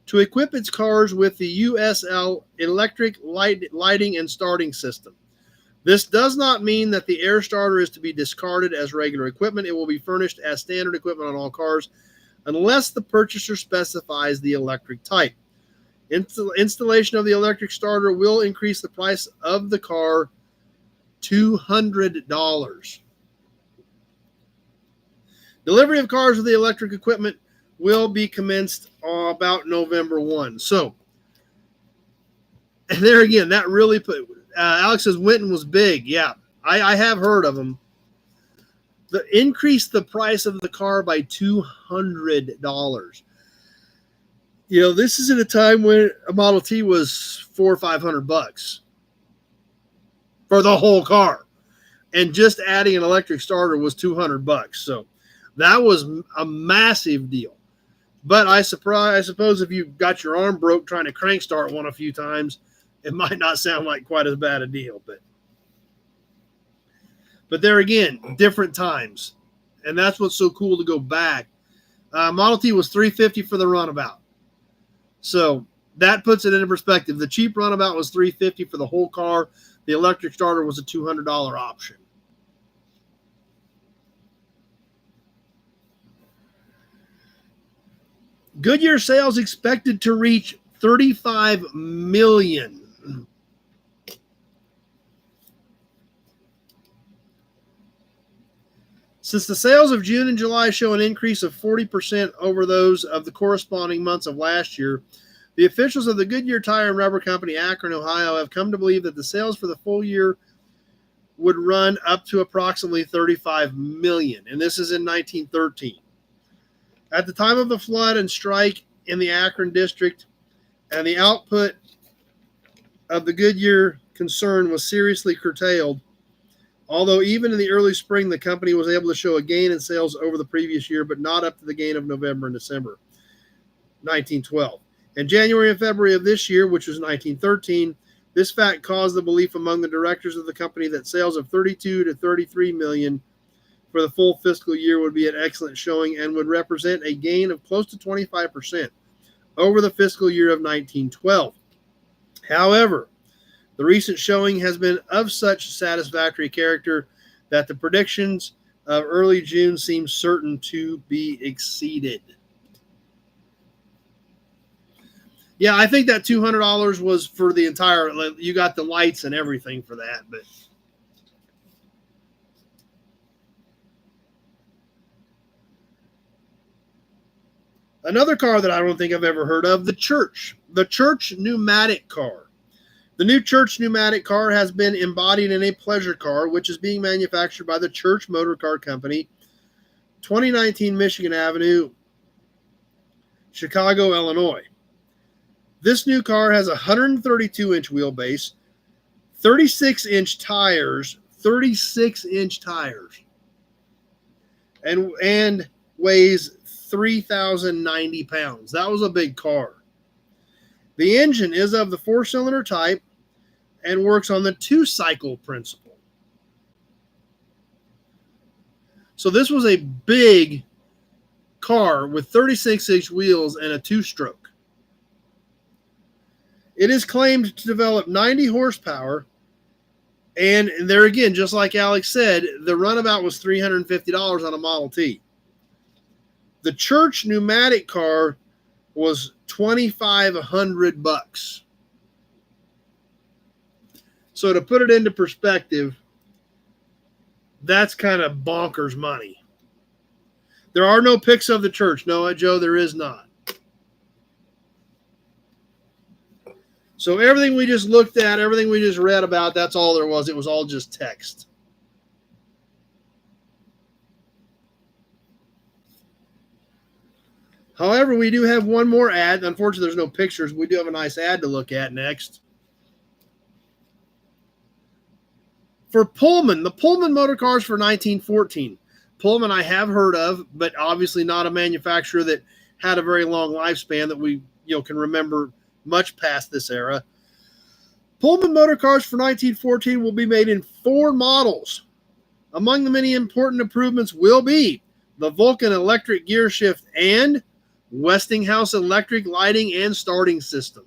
to equip its cars with the USL electric lighting and starting system. This does not mean that the air starter is to be discarded as regular equipment. It will be furnished as standard equipment on all cars unless the purchaser specifies the electric type. Installation of the electric starter will increase the price of the car $200. Delivery of cars with the electric equipment will be commenced about November 1. So, and there again, that really put, Alex says Winton was big. Yeah, I have heard of them. Increased the price of the car by $200. You know, this is at a time when a Model T was $400 or $500 for the whole car, and just adding an electric starter was $200. So that was a massive deal. But I suppose if you got your arm broke trying to crank start one a few times, it might not sound like quite as bad a deal. But there again, different times, and that's what's so cool to go back. Model T was $350 for the runabout. So that puts it into perspective. The cheap runabout was $350 for the whole car. The electric starter was a $200 option. Goodyear sales expected to reach 35 million. Since the sales of June and July show an increase of 40% over those of the corresponding months of last year, the officials of the Goodyear Tire and Rubber Company, Akron, Ohio, have come to believe that the sales for the full year would run up to approximately 35 million, and this is in 1913. At the time of the flood and strike in the Akron district, and the output of the Goodyear concern was seriously curtailed, although even in the early spring, the company was able to show a gain in sales over the previous year, but not up to the gain of November and December 1912. In January and February of this year, which was 1913, this fact caused the belief among the directors of the company that sales of 32 to 33 million for the full fiscal year would be an excellent showing and would represent a gain of close to 25% over the fiscal year of 1912. However, the recent showing has been of such satisfactory character that the predictions of early June seem certain to be exceeded. Yeah, I think that $200 was for the entire, you got the lights and everything for that, but another car that I don't think I've ever heard of, the Church pneumatic car. The new Church pneumatic car has been embodied in a pleasure car, which is being manufactured by the Church Motor Car Company, 2019 Michigan Avenue, Chicago, Illinois. This new car has a 132-inch wheelbase, 36-inch tires, and weighs 3,090 pounds. That was a big car. The engine is of the 4-cylinder type and works on the 2-cycle principle. So this was a big car with 36-inch wheels and a two-stroke. It is claimed to develop 90 horsepower. And there again, just like Alex said, the runabout was $350 on a Model T. The church pneumatic car was $2,500. So to put it into perspective, that's kind of bonkers money. There are no pics of the church. No, Joe, there is not. So everything we just looked at, everything we just read about, that's all there was. It was all just text. However, we do have one more ad. Unfortunately, there's no pictures. We do have a nice ad to look at next. For Pullman, the Pullman motor cars for 1914. Pullman I have heard of, but obviously not a manufacturer that had a very long lifespan that we can remember much past this era. Pullman motor cars for 1914 will be made in 4 models. Among the many important improvements will be the Vulcan electric gear shift and Westinghouse electric lighting and starting system.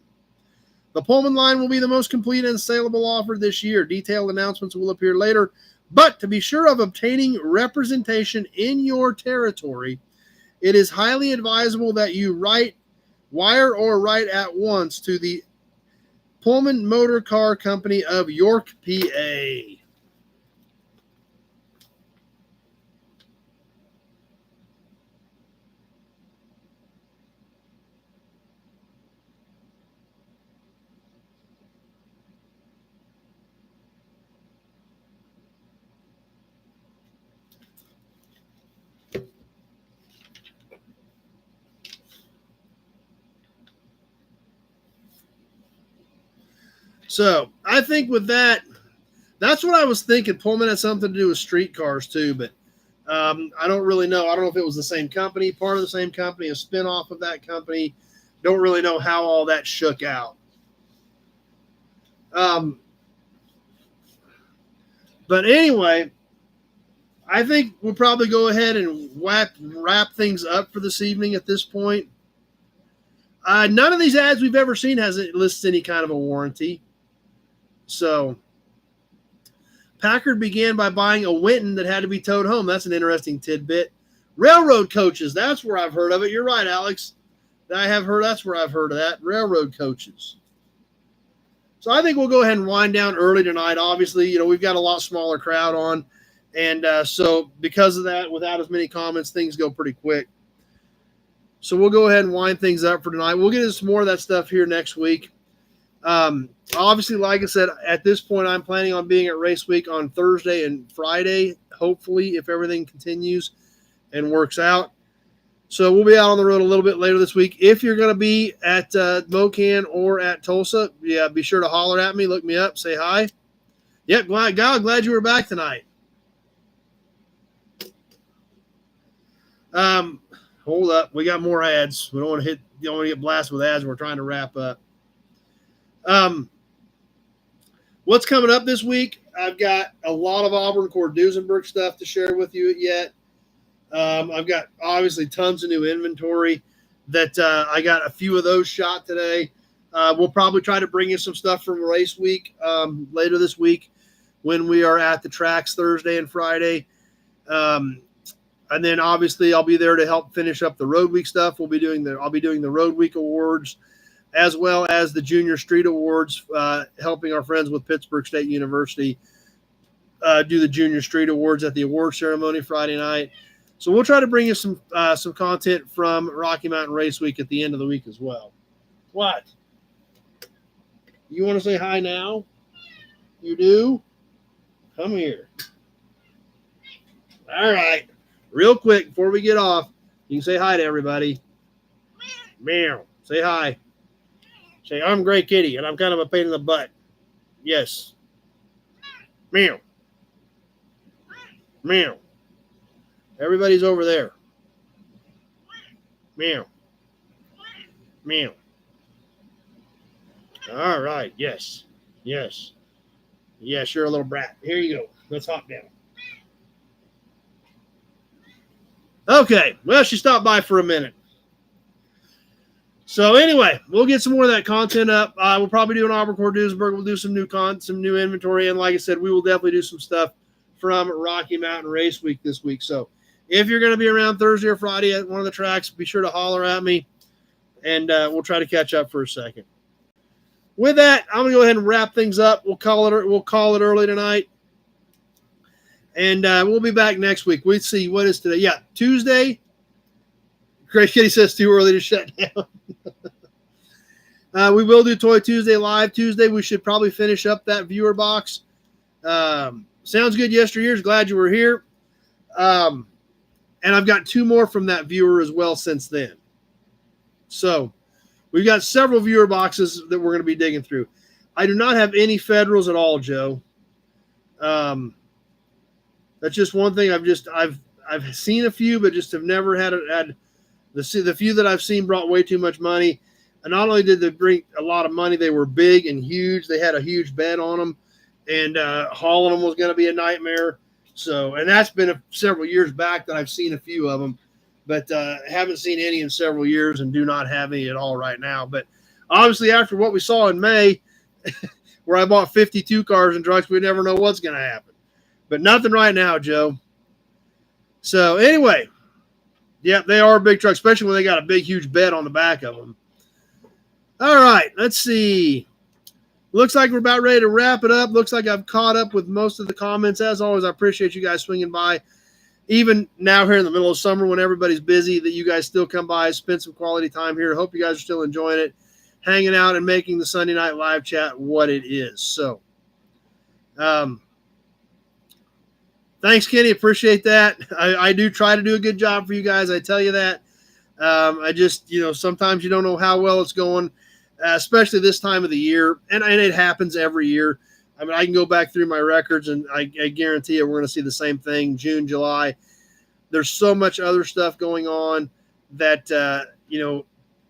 The Pullman line will be the most complete and saleable offer this year. Detailed announcements will appear later, but to be sure of obtaining representation in your territory, it is highly advisable that you wire or write at once to the Pullman Motor Car Company of York, PA. So I think with that, that's what I was thinking. Pullman had something to do with streetcars too, but I don't really know. I don't know if it was the same company, part of the same company, a spinoff of that company. Don't really know how all that shook out. But anyway, I think we'll probably go ahead and wrap things up for this evening at this point. None of these ads we've ever seen lists any kind of a warranty. So Packard began by buying a Winton that had to be towed home. That's an interesting tidbit. Railroad coaches. That's where I've heard of it. You're right, Alex. That's where I've heard of that. Railroad coaches. So I think we'll go ahead and wind down early tonight. Obviously, we've got a lot smaller crowd on. And so because of that, without as many comments, things go pretty quick. So we'll go ahead and wind things up for tonight. We'll get into some more of that stuff here next week. Obviously, like I said, at this point, I'm planning on being at Race Week on Thursday and Friday, hopefully, if everything continues and works out. So we'll be out on the road a little bit later this week. If you're going to be at Mocan or at Tulsa, be sure to holler at me, look me up, say hi. Yep, glad you were back tonight. Hold up, we got more ads. We don't want to get blasted with ads. We're trying to wrap up. What's coming up this week? I've got a lot of Auburn Cord Duesenberg stuff to share with you yet. I've got obviously tons of new inventory that I got a few of those shot today. We'll probably try to bring you some stuff from Race Week later this week when we are at the tracks Thursday and Friday. And then obviously I'll be there to help finish up the Road Week stuff. I'll be doing the Road Week awards as well as the Junior Street Awards, helping our friends with Pittsburgh State University do the Junior Street Awards at the award ceremony Friday night. So we'll try to bring you some content from Rocky Mountain Race Week at the end of the week as well. What? You want to say hi now? You do? Come here. All right. Real quick, before we get off, you can say hi to everybody. Meow. Say hi. Say, I'm Gray Kitty, and I'm kind of a pain in the butt. Yes. Meow. Meow. Everybody's over there. Meow. Meow. All right. Yes. Yes. Yes, you're a little brat. Here you go. Let's hop down. Okay, well, she stopped by for a minute. So anyway, we'll get some more of that content up. We'll probably do an Albuquerque Duesenberg. We'll do some new inventory, and like I said, we will definitely do some stuff from Rocky Mountain Race Week this week. So if you're going to be around Thursday or Friday at one of the tracks, be sure to holler at me, and we'll try to catch up for a second. With that, I'm going to go ahead and wrap things up. We'll call it early tonight, and we'll be back next week. We'll see what is today. Yeah, Tuesday. Crazy Kitty says too early to shut down. We will do Toy Tuesday live Tuesday. We should probably finish up that viewer box. Sounds good, yesteryears. Glad you were here. And I've got 2 more from that viewer as well since then. So we've got several viewer boxes that we're going to be digging through. I do not have any Federals at all, Joe. That's just one thing. I've seen a few, but just have never had the few that I've seen brought way too much money. And not only did they bring a lot of money, they were big and huge. They had a huge bed on them, and hauling them was going to be a nightmare. So, and that's been several years back that I've seen a few of them, but haven't seen any in several years and do not have any at all right now. But obviously, after what we saw in May, where I bought 52 cars and trucks, we never know what's going to happen. But nothing right now, Joe. So anyway, yeah, they are big trucks, especially when they got a big, huge bed on the back of them. All right, let's see. Looks like we're about ready to wrap it up. Looks like I've caught up with most of the comments. As always, I appreciate you guys swinging by. Even now here in the middle of summer when everybody's busy, that you guys still come by, spend some quality time here. Hope you guys are still enjoying it, hanging out and making the Sunday night live chat what it is. So, thanks, Kenny. Appreciate that. I do try to do a good job for you guys. I tell you that. I just, sometimes you don't know how well it's going, especially this time of the year. And it happens every year. I mean, I can go back through my records, and I guarantee you we're going to see the same thing June, July. There's so much other stuff going on that,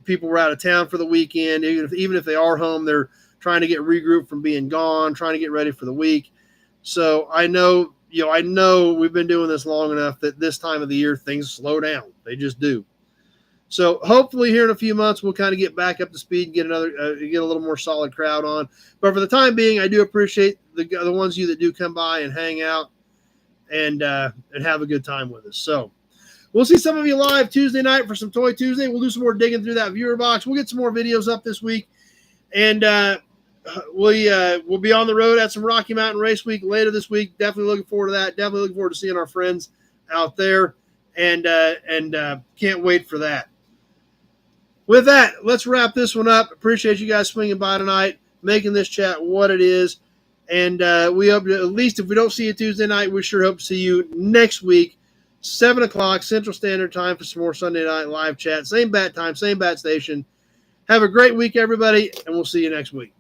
people were out of town for the weekend. Even if they are home, they're trying to get regrouped from being gone, trying to get ready for the week. So I know we've been doing this long enough that this time of the year things slow down. They just do. So hopefully here in a few months we'll kind of get back up to speed and get a little more solid crowd on. But for the time being, I do appreciate the ones of you that do come by and hang out and have a good time with us. So we'll see some of you live Tuesday night for some Toy Tuesday. We'll do some more digging through that viewer box. We'll get some more videos up this week, and we'll be on the road at some Rocky Mountain Race Week later this week. Definitely looking forward to that. Definitely looking forward to seeing our friends out there, and can't wait for that. With that, let's wrap this one up. Appreciate you guys swinging by tonight, making this chat what it is. And we hope to, at least if we don't see you Tuesday night, we sure hope to see you next week, 7 o'clock Central Standard Time for some more Sunday night live chat. Same bat time, same bat station. Have a great week, everybody, and we'll see you next week.